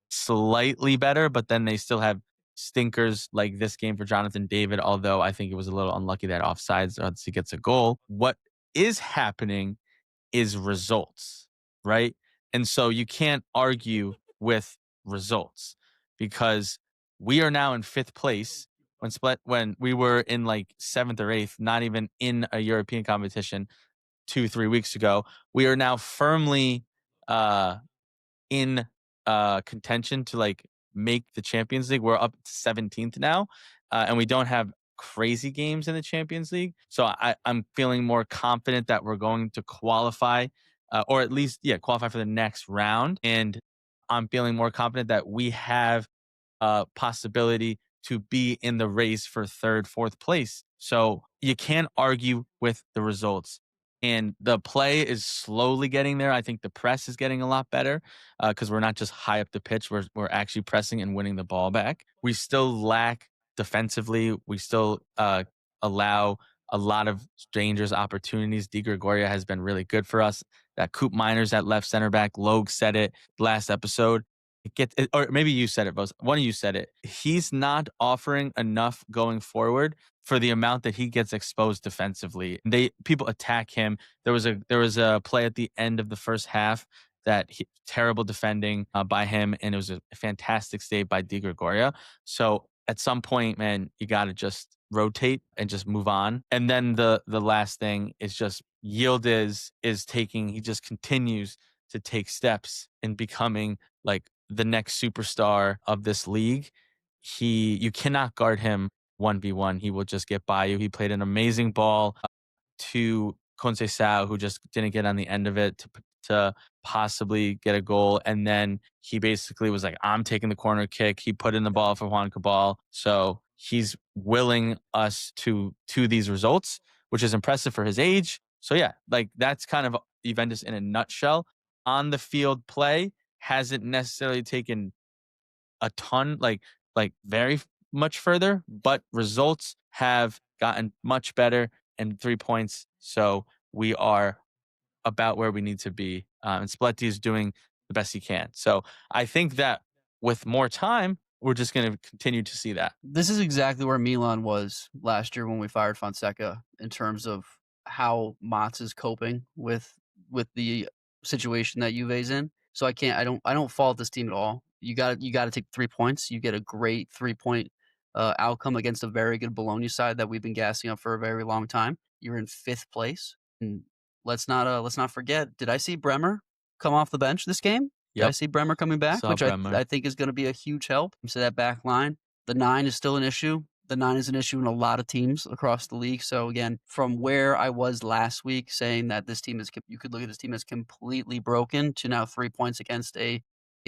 slightly better, but then they still have stinkers like this game for Jonathan David, although I think it was a little unlucky that offsides or he gets a goal. What is happening is results, right? And so you can't argue with results because we are now in 5th place when we were in like 7th or 8th, not even in a European competition 2-3 weeks ago. We are now firmly in contention to like make the Champions League. We're up to 17th now, and we don't have crazy games in the Champions League. So I'm feeling more confident that we're going to qualify, or at least qualify for the next round. And I'm feeling more confident that we have a possibility to be in the race for 3rd, 4th place. So you can't argue with the results. And the play is slowly getting there. I think the press is getting a lot better because we're not just high up the pitch. We're actually pressing and winning the ball back. We still lack defensively. We still allow a lot of dangerous opportunities. Di Gregoria has been really good for us. That Coop Miners at left center back. Logue said it last episode. Or maybe you said it, both. One of you said it. He's not offering enough going forward for the amount that he gets exposed defensively. People attack him. There was a play at the end of the first half that terrible defending by him, and it was a fantastic save by Di Gregoria. So at some point, man, you got to just rotate and just move on. And then the last thing is just Yildiz is taking. He just continues to take steps in becoming like the next superstar of this league. You cannot guard him 1v1. He will just get by you. He played an amazing ball to Conceição, who just didn't get on the end of it to possibly get a goal. And then he basically was like, I'm taking the corner kick. He put in the ball for Juan Cabal. So he's willing us to these results, which is impressive for his age. So yeah, like that's kind of Juventus in a nutshell. On the field play hasn't necessarily taken a ton, like very much further, but results have gotten much better and 3 points. So we are about where we need to be. And Spalletti is doing the best he can. So I think that with more time, we're just going to continue to see that. This is exactly where Milan was last year when we fired Fonseca in terms of how Mats is coping with the situation that Juve's in. So I don't fault this team at all. You got to take 3 points. You get a great 3 point outcome against a very good Bologna side that we've been gassing up for a very long time. You're in fifth place, and let's not forget. Did I see Bremer come off the bench this game? Did I Yep. see Bremer coming back, Saw which Bremer. I think is going to be a huge help to that back line. The 9 is still an issue. The 9 is an issue in a lot of teams across the league. So again, from where I was last week saying that this team is, you could look at this team as completely broken to now 3 points against a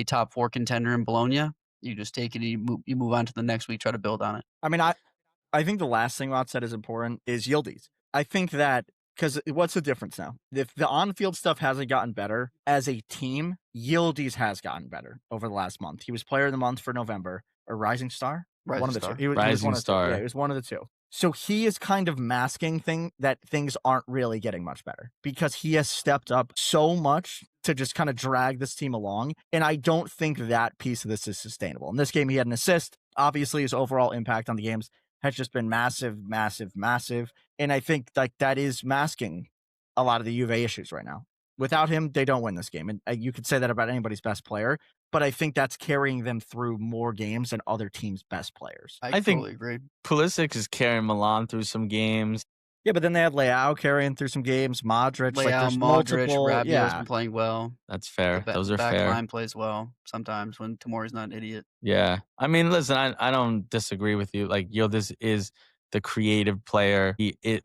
top 4 contender in Bologna. You just take it and you move on to the next week, try to build on it. I mean, I think the last thing Rod said is important is Yildiz. I think that because what's the difference now? If the on-field stuff hasn't gotten better as a team, Yildiz has gotten better over the last month. He was Player of the Month for November, or Rising Star, Rising one of the Star. two. He was Rising one of the two. Star. Yeah, he was one of the two. So he is kind of masking that things aren't really getting much better because he has stepped up so much to just kind of drag this team along. And I don't think that piece of this is sustainable. In this game, he had an assist. Obviously, his overall impact on the games has just been massive, massive, massive. And I think like that is masking a lot of the Juve issues right now. Without him, they don't win this game. And you could say that about anybody's best player, but I think that's carrying them through more games than other teams' best players. I think totally agree. Pulisic is carrying Milan through some games. Yeah, but then they had Leao carrying through some games, Modric, like Leao, there's Modric, multiple. Rabiot's been playing well. That's fair. Those are back fair. line plays well sometimes when Tomori's not an idiot. Yeah. I mean, listen, I don't disagree with you. Like, this is the creative player.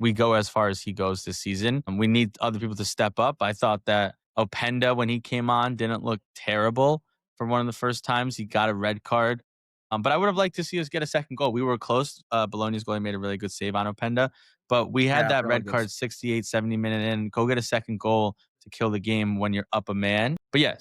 We go as far as he goes this season. And we need other people to step up. I thought that Openda, when he came on, didn't look terrible for one of the first times. He got a red card. But I would have liked to see us get a second goal. We were close. Bologna's goalie made a really good save on Openda. But we had that really red good. card 68, 70 minute in. Go get a second goal to kill the game when you're up a man. But yeah,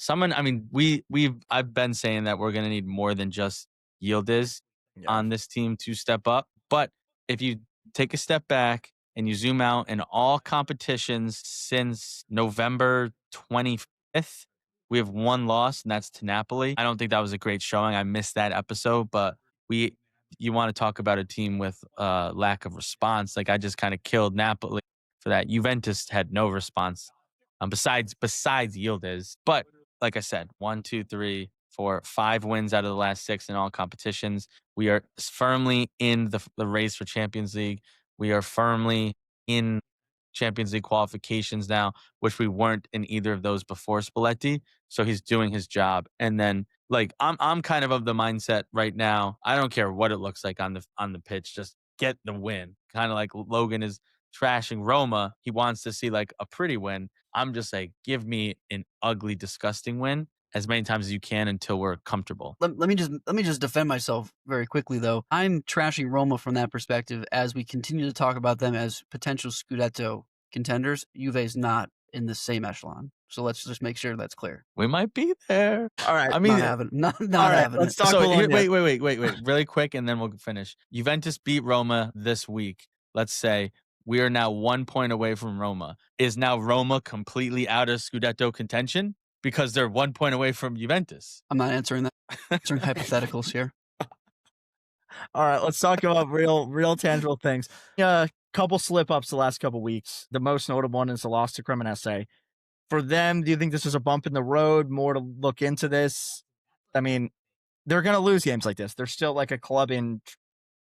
I've been saying that we're gonna need more than just Yildiz on this team to step up. But if you take a step back and you zoom out in all competitions since November 25th, we have one loss, and that's to Napoli. I don't think that was a great showing. I missed that episode, but you want to talk about a team with lack of response. Like I just kind of killed Napoli for that. Juventus had no response besides Yildiz. But like I said, 1, 2, 3, 4, 5 wins out of the last 6 in all competitions. We are firmly in the race for Champions League. We are firmly in Champions League qualifications now, which we weren't in either of those before Spalletti. So he's doing his job. And then like I'm kind of the mindset right now. I don't care what it looks like on the pitch, just get the win. Kind of like Logan is trashing Roma. He wants to see like a pretty win. I'm just like, give me an ugly, disgusting win as many times as you can until we're comfortable. Let me just defend myself very quickly though. I'm trashing Roma from that perspective as we continue to talk about them as potential Scudetto contenders. Juve is not in the same echelon. So let's just make sure that's clear. We might be there. All right. I mean, not all right, having let's it. talk. so Bologna. wait, really quick, and then we'll finish. Juventus beat Roma this week. Let's say we are now 1 point away from Roma. Is now Roma completely out of Scudetto contention because they're 1 point away from Juventus? I'm not answering that. Answering hypotheticals here. All right, let's talk about real tangible things. Couple slip ups the last couple weeks. The most notable one is the loss to Cremonese. For them, do you think this is a bump in the road? More to look into this? I mean, they're going to lose games like this. They're still like a club in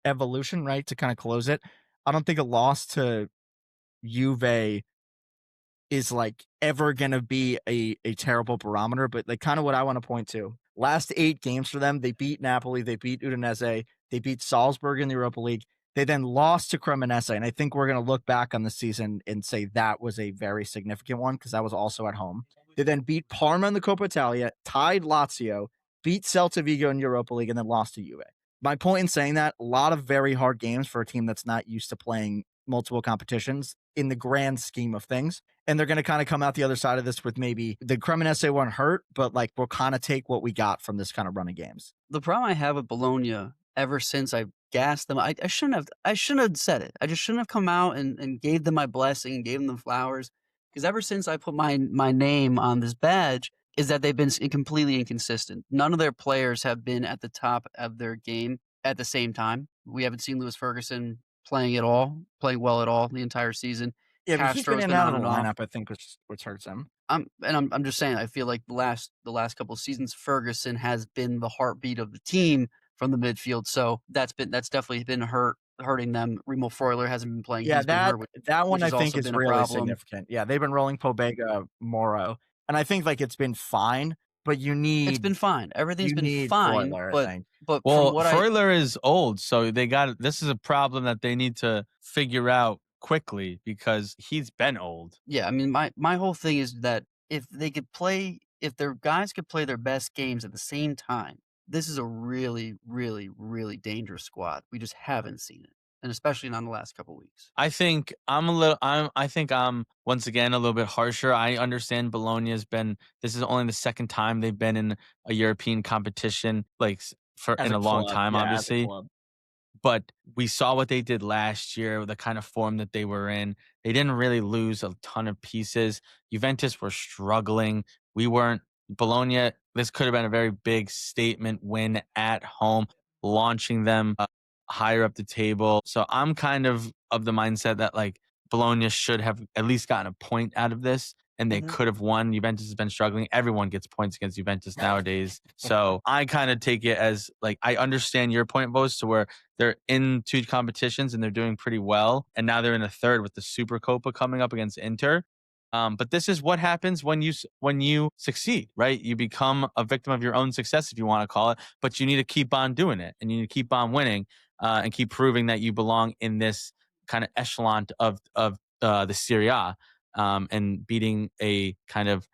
evolution, right? To kind of close it. I don't think a loss to Juve is like ever going to be a terrible barometer, but like kind of what I want to point to. Last 8 games for them, they beat Napoli, they beat Udinese, they beat Salzburg in the Europa League. They then lost to Cremonese, and I think we're going to look back on the season and say that was a very significant one because that was also at home. They then beat Parma in the Coppa Italia, tied Lazio, beat Celta Vigo in Europa League, and then lost to Juve. My point in saying that, a lot of very hard games for a team that's not used to playing multiple competitions in the grand scheme of things. And they're going to kind of come out the other side of this with maybe the Cremonese weren't hurt, but like we'll kind of take what we got from this kind of run of games. The problem I have with Bologna ever since I gassed them, I shouldn't have said it. I just shouldn't have come out and gave them my blessing and gave them the flowers. Because ever since I put my name on this badge, is that they've been completely inconsistent. None of their players have been at the top of their game at the same time. We haven't seen Lewis Ferguson playing well at all the entire season. Yeah, but he's been Castro's in and been out of on the and off. lineup, I think, which hurts him. I'm just saying, I feel like the last couple of seasons, Ferguson has been the heartbeat of the team from the midfield. So that's definitely been hurting them. Remo Freuler hasn't been playing. Yeah, He's been hurt, that which one I has think also is been a really problem. significant. Yeah, they've been rolling Pobega, Moro, and I think like it's been fine, but It's been fine. Everything's you been need fine, Freuler, I but think. from Well, what I Freuler is old, so this is a problem that they need to figure out quickly because he's been old. yeah, I mean my whole thing is that if their guys could play their best games at the same time, this is a really, really, really dangerous squad. We just haven't seen it, and especially not in the last couple weeks. I think I'm once again a little bit harsher. I understand this is only the second time they've been in a European competition for As in a a long club, time, yeah, as a obviously. club. But we saw what they did last year, the kind of form that they were in. They didn't really lose a ton of pieces. Juventus were struggling. We weren't. Bologna, this could have been a very big statement win at home, launching them higher up the table. So I'm kind of the mindset that like Bologna should have at least gotten a point out of this and they Mhm. could have won. Juventus has been struggling. Everyone gets points against Juventus nowadays. So I kind of take it as like I understand your point, Bose, to where they're in two competitions and they're doing pretty well. And now they're in a third with the Super Copa coming up against Inter. But this is what happens when you succeed, right? You become a victim of your own success, if you want to call it. But you need to keep on doing it, and you need to keep on winning, and keep proving that you belong in this kind of echelon of the Serie A, and beating a kind of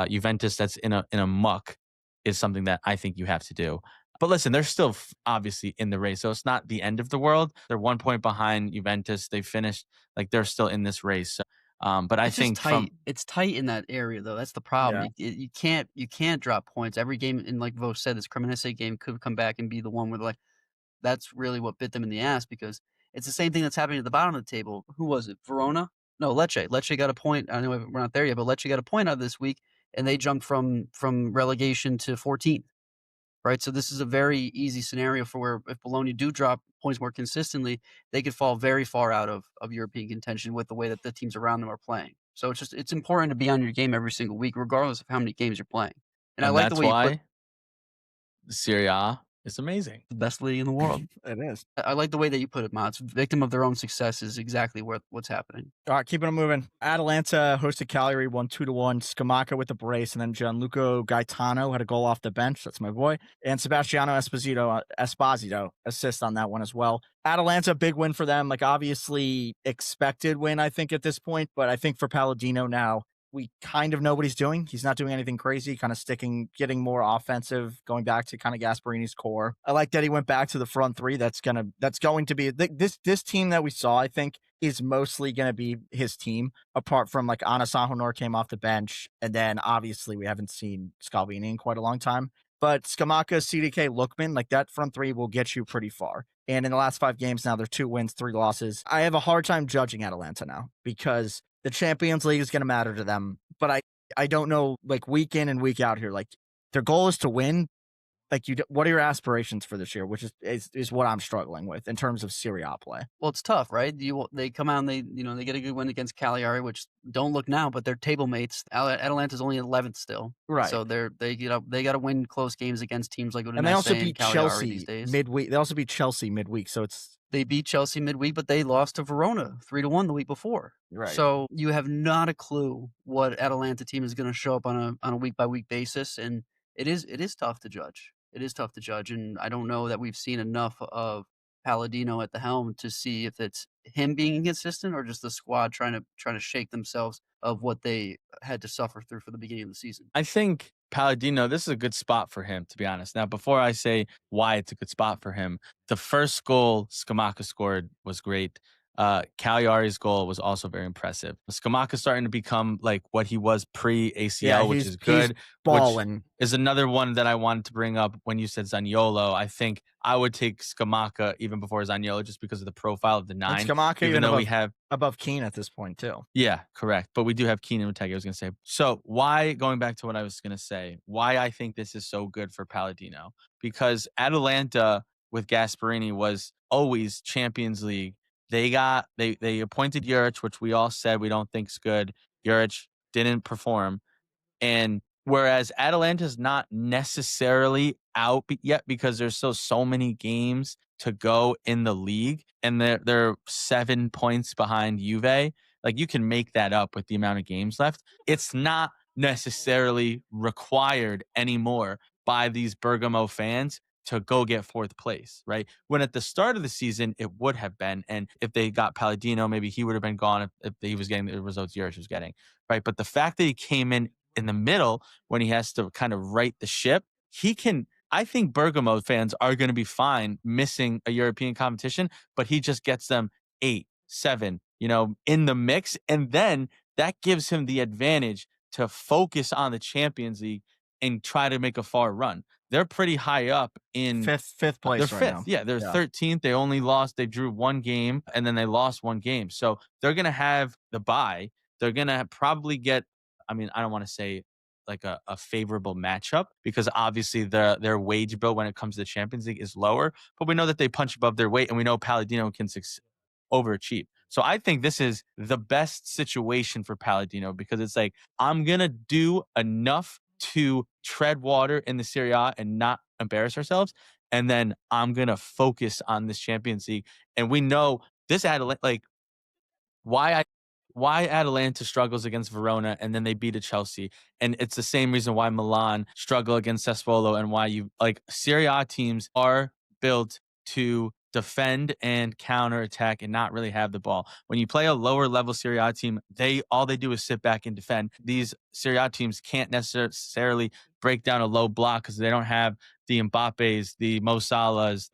Juventus that's in a muck is something that I think you have to do. But listen, they're still obviously in the race, so it's not the end of the world. They're 1 point behind Juventus. They finished like they're still in this race. So, but I It's just think from tight. It's tight in that area, though. That's the problem. Yeah. You can't drop points. Every game, and like Vo said, this Cremonese game could come back and be the one where like that's really what bit them in the ass because it's the same thing that's happening at the bottom of the table. Who was it? Verona? No, Lecce. Lecce got a point. I know we're not there yet, but Lecce got a point out of this week, and they jumped from relegation to 14th. Right, so this is a very easy scenario for where if Bologna do drop points more consistently, they could fall very far out of European contention with the way that the teams around them are playing. So it's important to be on your game every single week, regardless of how many games you're playing. And I and like the that's way you put why the Serie A is amazing. the best league in the world. It is. I like the way that you put it, Mods. Victim of their own success is exactly what's happening. All right, keeping it moving. Atalanta hosted Cagliari, won 2-1. Scamacca with the brace, and then Gianluca Gaetano had a goal off the bench. That's my boy. And Sebastiano Esposito assist on that one as well. Atalanta, big win for them. Like, obviously expected win, I think, at this point. But I think for Palladino now, we kind of know what he's doing. He's not doing anything crazy, kind of getting more offensive, going back to kind of Gasparini's core. I like that he went back to the front three. That's going to be this team that we saw, I think, is mostly going to be his team, apart from like Ana Honor came off the bench. And then obviously we haven't seen Scalvini in quite a long time. But Scamacca, CDK, Lookman, like that front three will get you pretty far. And in the last 5 games now, they're 2 wins, 3 losses. I have a hard time judging Atalanta now because the Champions League is going to matter to them. But I don't know, like week in and week out here, like their goal is to win. Like what are your aspirations for this year? Which is what I'm struggling with in terms of Serie A play. Well, it's tough, right? They come out and they get a good win against Cagliari, which don't look now, but they're table mates. Atalanta's only 11th still, Right. so they got to win close games against teams like Udinese And they also and beat Cagliari these Chelsea days. midweek. They also beat Chelsea midweek. So They beat Chelsea midweek, but they lost to Verona 3-1 the week before. right. So you have not a clue what Atalanta team is going to show up on a week by week basis, and it is tough to judge. It is tough to judge, and I don't know that we've seen enough of Palladino at the helm to see if it's him being inconsistent or just the squad trying to shake themselves of what they had to suffer through for the beginning of the season. I think Palladino, this is a good spot for him, to be honest. Now, before I say why it's a good spot for him, the first goal Scamacca scored was great. Cagliari's goal was also very impressive. Scamacca's starting to become like what he was pre Yeah, ACL, which is he's good. Which balling. is another one that I wanted to bring up when you said Zaniolo. I think I would take Scamacca even before Zaniolo just because of the profile of the And nine. Scamacca Even even though we have above Keane at this point too. yeah, correct. But we do have Keenan Mutegi, I was going to say. So, why, going back to what I was going to say, why I think this is so good for Palladino? Because Atalanta with Gasperini was always Champions League. They appointed Juric, which we all said we don't think's good. Juric didn't perform. And whereas Atalanta's not necessarily out yet because there's still so many games to go in the league and they're 7 points behind Juve. Like you can make that up with the amount of games left. It's not necessarily required anymore by these Bergamo fans to go get fourth place, right? When at the start of the season, it would have been. And if they got Palladino, maybe he would have been gone if he was getting the results Juric was getting, right? But the fact that he came in the middle when he has to kind of right the ship, he can. I think Bergamo fans are going to be fine missing a European competition, but he just gets them 8, 7, in the mix. And then that gives him the advantage to focus on the Champions League and try to make a far run. They're pretty high up in Fifth they're place right fifth. now. Yeah, they're 13th. They drew one game and then they lost one game. So they're going to have the bye. They're going to probably get, I mean, I don't want to say like a favorable matchup because obviously their wage bill when it comes to the Champions League is lower, but we know that they punch above their weight and we know Palladino can overachieve. So I think this is the best situation for Palladino because it's like, I'm going to do enough to tread water in the Serie A and not embarrass ourselves. And then I'm going to focus on this Champions League. And we know this like why I why Atalanta struggles against Verona and then they beat a Chelsea. And it's the same reason why Milan struggle against Sassuolo and why you like Serie A teams are built to defend and counter attack and not really have the ball. When you play a lower level Serie A team, all they do is sit back and defend. These Serie A teams can't necessarily break down a low block because they don't have the Mbappes, the Mo Salahs,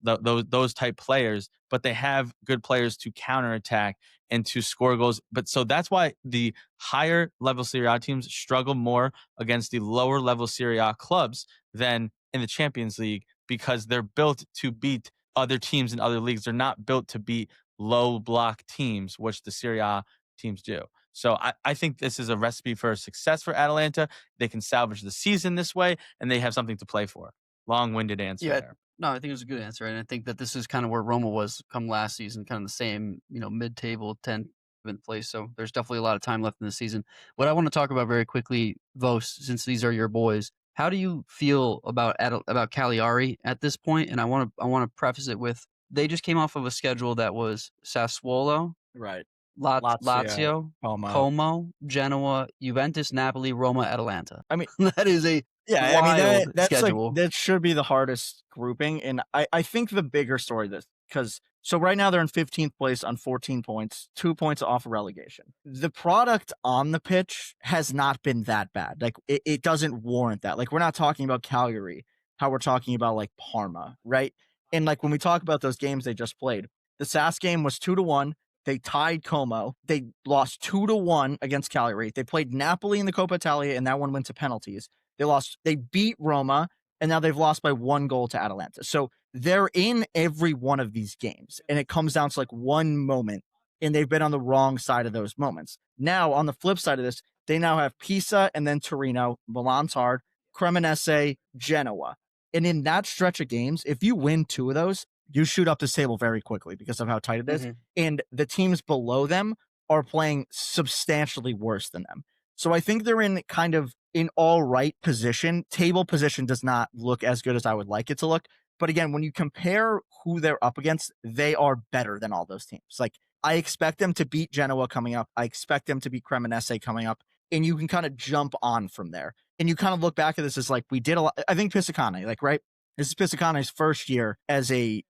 those type players, but they have good players to counterattack and to score goals. But so that's why the higher level Serie A teams struggle more against the lower level Serie A clubs than in the Champions League because they're built to beat other teams in other leagues. They're not built to beat low block teams, which the Serie A teams do. So I think this is a recipe for success for Atalanta. They can salvage the season this way, and they have something to play for. Long-winded answer Yeah, there. no, I think it was a good answer, and I think that this is kind of where Roma was come last season, kind of the same, mid-table 10th place. So there's definitely a lot of time left in the season. What I want to talk about very quickly, Vos, since these are your boys, how do you feel about Cagliari at this point? And I want to preface it with they just came off of a schedule that was Sassuolo, Right. Lazio, Como, Genoa, Juventus, Napoli, Roma, Atalanta. I mean, that is a yeah, I mean that's schedule. like that should be the hardest grouping, and I think the bigger story of this because so right now they're in 15th place on 14 points, 2 points off of relegation. The product on the pitch has not been that bad. Like it doesn't warrant that. Like we're not talking about Cagliari, how we're talking about like Parma, right? And like when we talk about those games they just played, the SAS game was 2-1. They tied Como. They lost 2-1 against Cagliari. They played Napoli in the Coppa Italia, and that one went to penalties. They beat Roma, and now they've lost by 1 goal to Atalanta. So they're in every one of these games, and it comes down to like one moment, and they've been on the wrong side of those moments. Now, on the flip side of this, they now have Pisa and then Torino, Milan's hard, Cremonese, Genoa. And in that stretch of games, if you win 2 of those, you shoot up this table very quickly because of how tight it is. And the teams below them are playing substantially worse than them. So I think they're in kind of an all right position. Table position does not look as good as I would like it to look. But again, when you compare who they're up against, they are better than all those teams. Like I expect them to beat Genoa coming up. I expect them to beat Cremonese coming up. And you can kind of jump on from there. And you kind of look back at this as like we did a lot. I think Pisacane, like, right? This is Pissacane's first year as the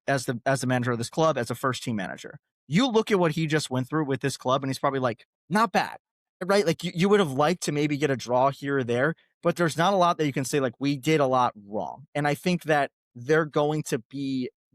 manager of this club, as a first team manager. You look at what he just went through with this club, and he's probably like, not bad, right? Like you would have liked to maybe get a draw here or there, but there's not a lot that you can say like we did a lot wrong. And I think that they're going to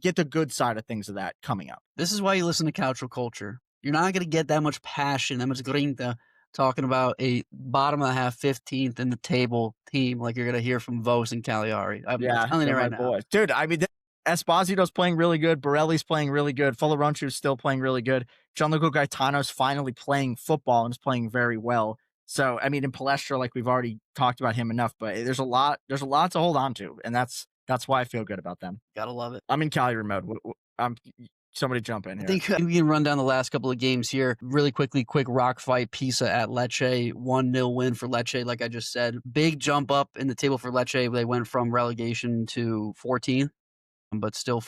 get the good side of things of that coming up. This is why you listen to Calcio Culture. You're not going to get that much passion, that much grinta talking about a bottom of the half 15th in the table team like you're going to hear from Vos and Cagliari. I'm telling you right now. Boy. Dude, I mean, Esposito's playing really good. Borelli's playing really good. Folaroncu's still playing really good. Gianluca Gaetano's finally playing football and is playing very well. So, I mean, in Palestra, like we've already talked about him enough, but there's a lot to hold on to. And that's why I feel good about them. Gotta love it. I'm in Cagliari mode. Somebody jump in here. I think we can run down the last couple of games here really quickly. Quick rock fight. Pisa at Lecce. 1-0 win for Lecce, like I just said. Big jump up in the table for Lecce. They went from relegation to 14th, but still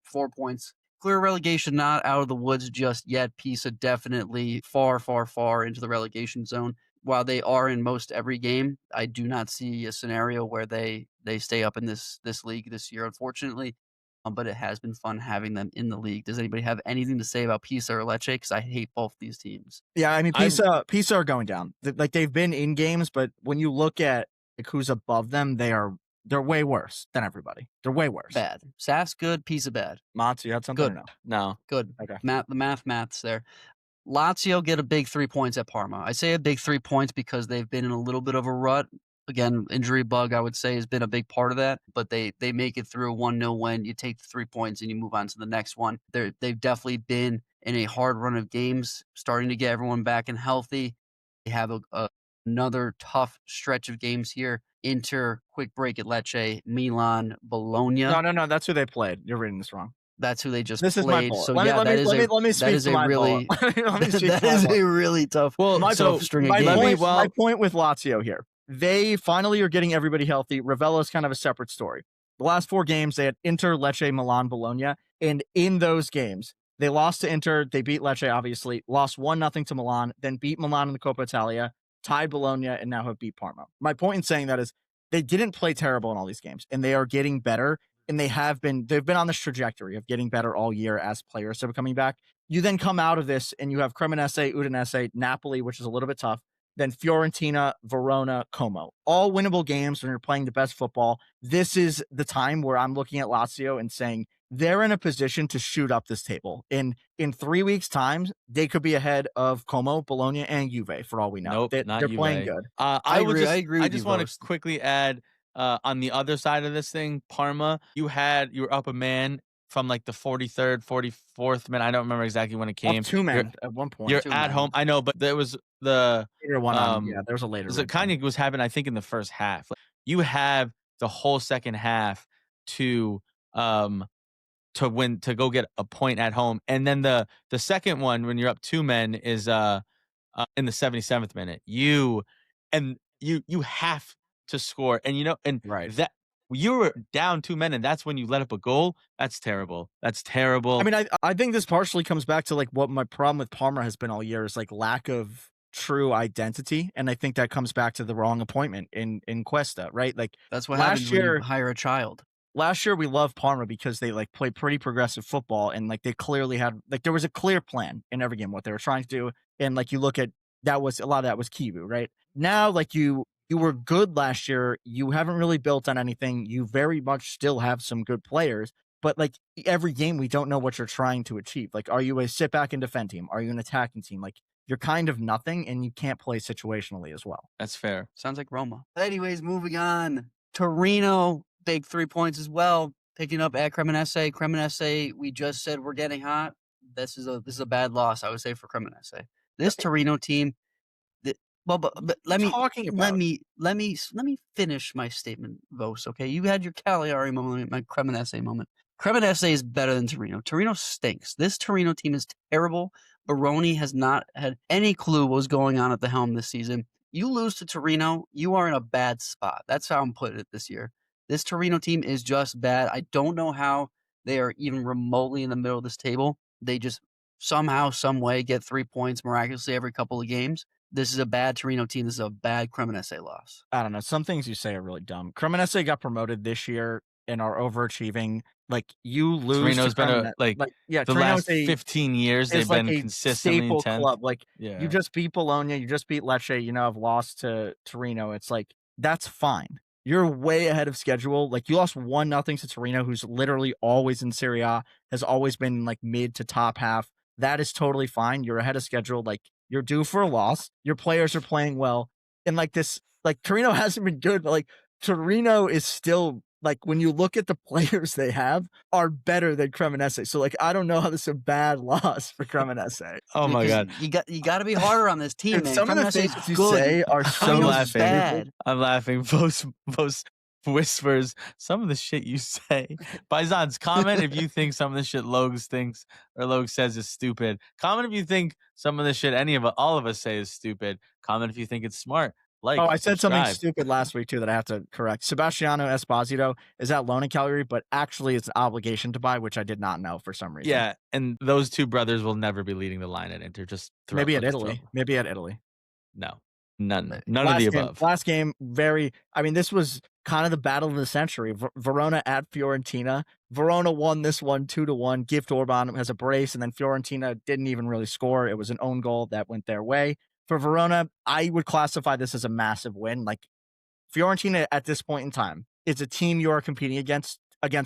4 points. Clear relegation, not out of the woods just yet. Pisa definitely far, far, far into the relegation zone. While they are in most every game, I do not see a scenario where they stay up in this league this year, unfortunately. But it has been fun having them in the league. Does anybody have anything to say about Pisa or Lecce? Because I hate both these teams. Yeah, I mean, Pisa are going down. Like they've been in games, but when you look at like who's above them, they're way worse than everybody. They're way worse. Bad. SAS good, Pisa bad. Mats, you had something? Good. Or no? No. Good. Okay. The math's there. Lazio get a big 3 points at Parma. I say a big 3 points because they've been in a little bit of a rut. Again, injury bug, I would say, has been a big part of that. But they make it through a 1-0 win. You take the 3 points and you move on to the next one. They've definitely been in a hard run of games, starting to get everyone back and healthy. They have another tough stretch of games here. Inter, quick break at Lecce, Milan, Bologna. No. That's who they played. You're reading this wrong. That's who they just this played. Is my fault. So let me speak to my really that is a really tough. Well, string of games. My point with Lazio here. They finally are getting everybody healthy. Ravello's kind of a separate story. The last 4 games, they had Inter, Lecce, Milan, Bologna. And in those games, they lost to Inter. They beat Lecce, obviously. Lost 1-0 to Milan. Then beat Milan in the Coppa Italia. Tied Bologna, and now have beat Parma. My point in saying that is they didn't play terrible in all these games. And they are getting better. And they've been on this trajectory of getting better all year as players are coming back. You then come out of this, and you have Cremonese, Udinese, Napoli, which is a little bit tough. Then Fiorentina, Verona, Como. All winnable games when you're playing the best football. This is the time where I'm looking at Lazio and saying they're in a position to shoot up this table. In 3 weeks' time, they could be ahead of Como, Bologna, and Juve for all we know. Nope, not they're Juve. Playing good. I agree. I just want to quickly add on the other side of this thing, Parma, you were up a man from like the 43rd, 44th minute. I don't remember exactly when it came. Up 2 men at one point. You're at home. I know, but there was the later one. Yeah, there was a later. So it kind of was happening, I think, in the first half. Like, you have the whole second half to win, to go get a point at home, and then the second one when you're up 2 men is in the 77th minute. You have to score, and right. That you were down 2 men, and that's when you let up a goal. That's terrible. That's terrible. I mean, I think this partially comes back to like what my problem with Parma has been all year is like lack of true identity, and I think that comes back to the wrong appointment in Cuesta, right? Like that's what happens when you hire a child. Last year we loved Parma because they like played pretty progressive football, and like they clearly had like there was a clear plan in every game what they were trying to do, and like you look at that was a lot of that was Kivu, right? Now like you were good last year. You haven't really built on anything. You very much still have some good players, but like every game, we don't know what you're trying to achieve. Like, are you a sit back and defend team? Are you an attacking team? Like, you're kind of nothing, and you can't play situationally as well. That's fair. Sounds like Roma. Anyways, moving on. Torino, big 3 points as well. Picking up at Cremonese. Cremonese, we just said we're getting hot. This is a bad loss, I would say, for Cremonese. This Torino team. But let me finish my statement, Vos. Okay, you had your Cagliari moment, my Cremonese moment. Cremonese is better than Torino. Torino stinks. This Torino team is terrible. Baroni has not had any clue what was going on at the helm this season. You lose to Torino, you are in a bad spot. That's how I'm putting it this year. This Torino team is just bad. I don't know how they are even remotely in the middle of this table. They just somehow, some way get 3 points miraculously every couple of games. This is a bad Torino team. This is a bad Cremonese loss. I don't know. Some things you say are really dumb. Cremonese got promoted this year and are overachieving. Like, you lose. Torino's been the last 15 years they've been a consistently staple 10th. club. Like, Yeah. you just beat Bologna, you just beat Lecce, have lost to Torino. It's like that's fine. You're way ahead of schedule. Like, you lost 1-0 to Torino, who's literally always in Serie A, has always been like mid to top half. That is totally fine. You're ahead of schedule. Like, you're due for a loss. Your players are playing well. And like this, like Torino hasn't been good, but like Torino is still, like, when you look at the players they have, are better than Cremonese. So like, I don't know how this is a bad loss for Cremonese. Oh my God. You got to be harder on this team, And man. some of the Cremonese things is you good. say are so Torino's bad. I'm laughing. Post whispers. Some of the shit you say. Paisans, comment if you think some of the shit Logs thinks or Logs says is stupid. Comment if you think some of the shit all of us say is stupid. Comment if you think it's smart. Like, Oh, I said something subscribe. stupid last week too that I have to correct. Sebastiano Esposito is at loan in Cagliari, but actually it's an obligation to buy, which I did not know for some reason. Yeah, and those two brothers will never be leading the line at Inter. Just Maybe at Italy. Maybe at Italy. No, none of the above. Last game, this was kind of the battle of the century. Verona at Fiorentina. Verona won this one 2-1. Gift Orban has a brace, and then Fiorentina didn't even really score. It was an own goal that went their way. For Verona, I would classify this as a massive win. Like, Fiorentina at this point in time is a team you are competing against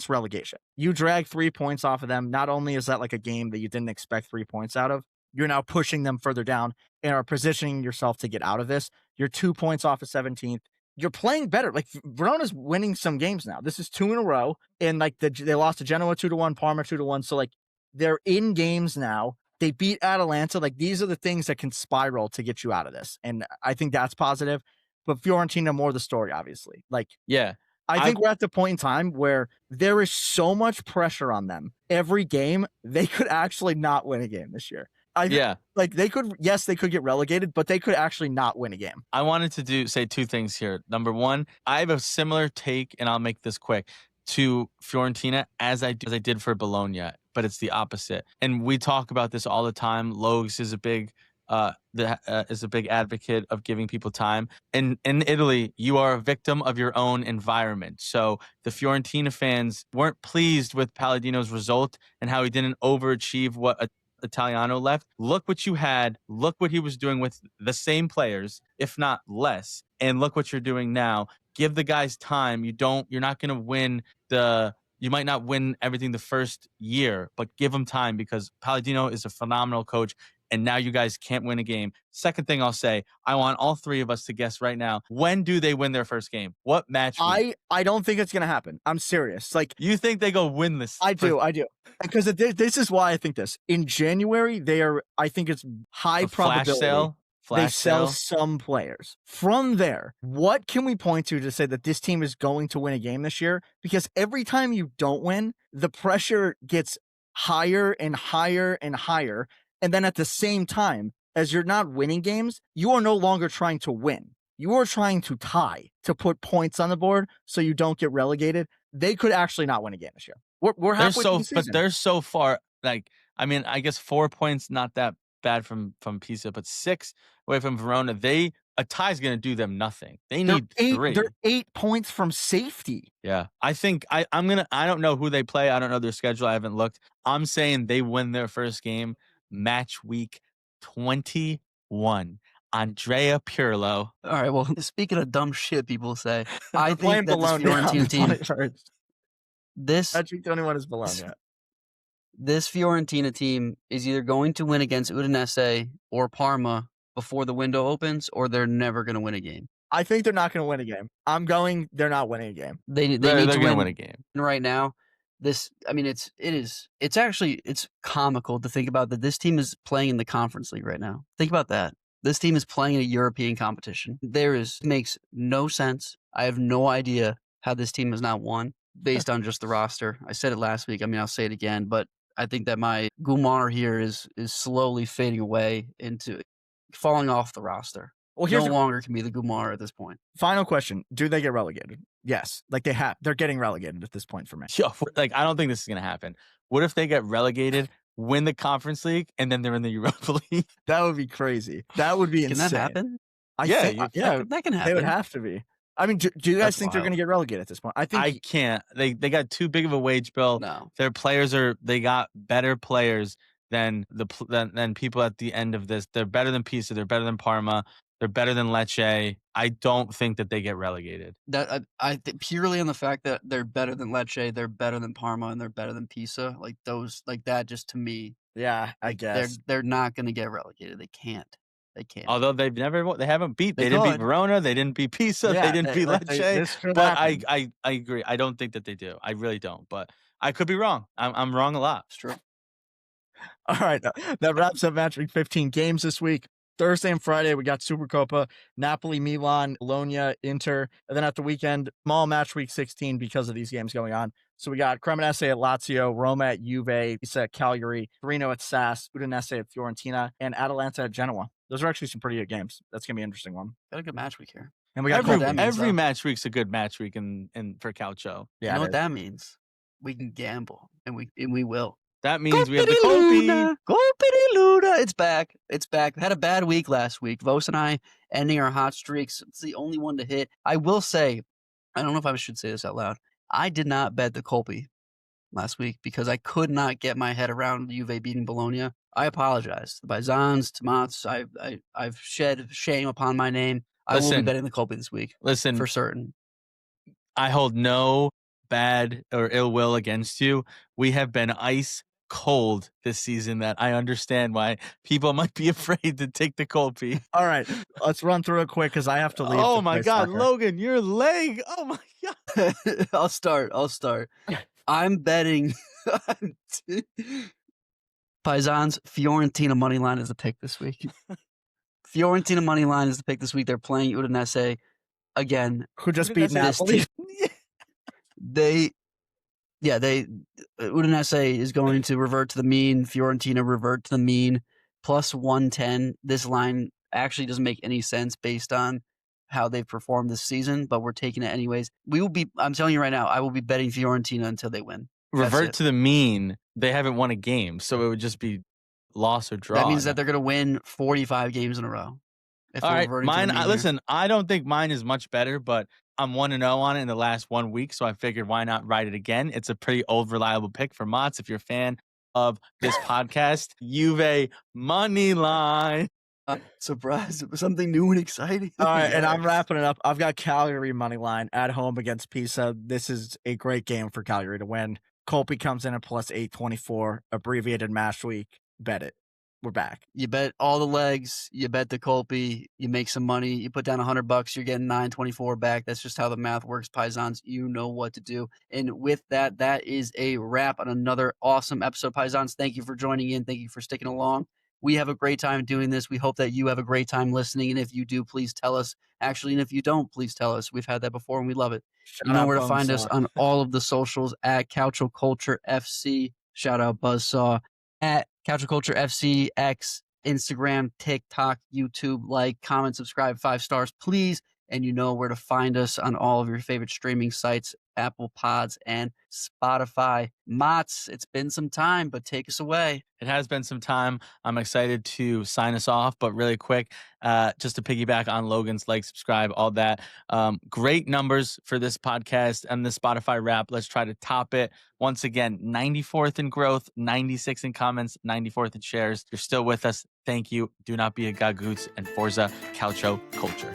relegation. You drag 3 points off of them. Not only is that like a game that you didn't expect 3 points out of, you're now pushing them further down and are positioning yourself to get out of this. You're 2 points off of 17th. You're playing better. Like, Verona's winning some games now. This is 2 in a row. And like they lost to Genoa 2-1, Parma 2-1. So like, they're in games now. They beat Atalanta. Like, these are the things that can spiral to get you out of this. And I think that's positive. But Fiorentina, more the story, obviously. Like, yeah, I think we're at the point in time where there is so much pressure on them. Every game, they could actually not win a game this year. Like, they could get relegated, but they could actually not win a game. I wanted to say 2 things here. Number one, I have a similar take, and I'll make this quick, to Fiorentina as I did for Bologna, but it's the opposite. And we talk about this all the time. Logs is a big advocate of giving people time. And in Italy, you are a victim of your own environment. So the Fiorentina fans weren't pleased with Palladino's result and how he didn't overachieve what Italiano left. Look what you had. Look what he was doing with the same players, if not less. And look what you're doing now. Give the guys time. You're not going to win you might not win everything the first year, but give them time, because Palladino is a phenomenal coach. And now you guys can't win a game. Second thing I'll say, I want all 3 of us to guess right now, when do they win their first game? What match week? I don't think it's going to happen. I'm serious. Like, you think they go winless? I do. Because this is why I think this. In January, I think it's high probability they sell some players. From there, what can we point to say that this team is going to win a game this year? Because every time you don't win, the pressure gets higher and higher and higher. And then at the same time, as you're not winning games, you are no longer trying to win. You are trying to tie, to put points on the board so you don't get relegated. They could actually not win a game this year. We're halfway through the season. But they're so far. Like, I mean, I guess 4 points not that bad from Pisa, but 6 away from Verona. A tie's going to do them nothing. They need 3. They're 8 points from safety. Yeah, I think I don't know who they play. I don't know their schedule. I haven't looked. I'm saying they win their first game. Match week 21. Andrea Pirlo. All right, well, speaking of dumb shit people say, I think that Bologna. this Fiorentina team... Match week 21 is Bologna. This Fiorentina team is either going to win against Udinese or Parma before the window opens, or they're never going to win a game. I think they're not going to win a game. They're not winning a game. They're need to win a game. Right now, it's comical to think about that this team is playing in the Conference League right now. Think about that. This team is playing in a European competition. Makes no sense. I have no idea how this team has not won based on just the roster. I said it last week. I mean, I'll say it again, but I think that my Gumar here is slowly fading away into falling off the roster. Well, no longer can be the Gumar at this point. Final question. Do they get relegated? Yes. Like, they're getting relegated at this point for me. Like, I don't think this is going to happen. What if they get relegated, win the Conference League, and then they're in the Europa League? That would be crazy. That would be insane. Can that happen? That can happen. They would have to be. I mean, do you guys think they're going to get relegated at this point? I can't. They got too big of a wage bill. No. Their players they got better players than people at the end of this. They're better than Pisa. They're better than Parma. They're better than Lecce. I don't think that they get relegated. That I purely on the fact that they're better than Lecce, they're better than Parma, and they're better than Pisa. Like those, like that, just to me, Yeah, I like guess. they're not going to get relegated. They can't. They can't. Although they haven't beat. They They didn't beat could. Verona. They didn't beat Pisa. Yeah, They didn't beat Lecce. this could But happen. I agree. I don't think that they do. I really don't. But I could be wrong. I'm wrong a lot. It's true. All right, that wraps up match week 15 games this week. Thursday and Friday, we got Supercoppa, Napoli, Milan, Bologna, Inter. And then at the weekend, small match week 16 because of these games going on. So we got Cremonese at Lazio, Roma at Juve, Pisa at Cagliari, Torino at Sass, Udinese at Fiorentina, and Atalanta at Genoa. Those are actually some pretty good games. That's going to be an interesting one. Got a good match week here. And we got Every match week's a good match week in for Calcio. Yeah, you know what that means? We can gamble, and we will. That means we have the Colpi. Colpi Luna. It's back. It's back. Had a bad week last week. Vos and I ending our hot streaks. It's the only one to hit. I will say, I don't know if I should say this out loud. I did not bet the Colpi last week because I could not get my head around Juve beating Bologna. I apologize. The Paisans, Tomats, I've shed shame upon my name. I will be betting the Colpi this week. Listen, for certain. I hold no bad or ill will against you. We have been ice cold this season that I understand why people might be afraid to take the Colpi. All right, let's run through it quick because I have to leave. Oh my God, soccer. Logan, your leg. Oh my God. I'll start. I'm betting Paisans Fiorentina money line is the pick this week. Fiorentina money line is the pick this week. They're playing Udinese again. Who just beat Napoli? Udinese is going to revert to the mean. Fiorentina revert to the mean. Plus 110. This line actually doesn't make any sense based on how they've performed this season, but we're taking it anyways. I'm telling you right now, I will be betting Fiorentina until they win. Revert to the mean. They haven't won a game, so it would just be loss or draw. That means that they're going to win 45 games in a row. All right, listen, I don't think mine is much better, but I'm 1-0 on it in the last 1 week, so I figured why not ride it again? It's a pretty old, reliable pick for Mott's. If you're a fan of this podcast, Juve money line. Surprise! It was something new and exciting. All right, and I'm wrapping it up. I've got Cagliari money line at home against Pisa. This is a great game for Cagliari to win. Colpi comes in at plus 824, abbreviated match week. Bet it. We're back. You bet all the legs. You bet the Colpi. You make some money. You put down $100. You're getting $924 back. That's just how the math works, Paisans. You know what to do. And with that, that is a wrap on another awesome episode, Paisans. Thank you for joining in. Thank you for sticking along. We have a great time doing this. We hope that you have a great time listening. And if you do, please tell us. Actually, and if you don't, please tell us. We've had that before and we love it. You know where to find us on all of the socials at Calcio Culture FC. Shout out Buzzsaw at Calcio Culture FC, X, Instagram, TikTok, YouTube. Like, comment, subscribe, 5 stars, please. And you know where to find us on all of your favorite streaming sites, Apple Pods and Spotify. Mott's, it's been some time, but take us away. It has been some time. I'm excited to sign us off, but really quick, just to piggyback on Logan's like, subscribe, all that. Great numbers for this podcast and the Spotify wrap. Let's try to top it. Once again, 94th in growth, 96 in comments, 94th in shares. You're still with us. Thank you. Do not be a gagoots, and Forza Calcio Culture.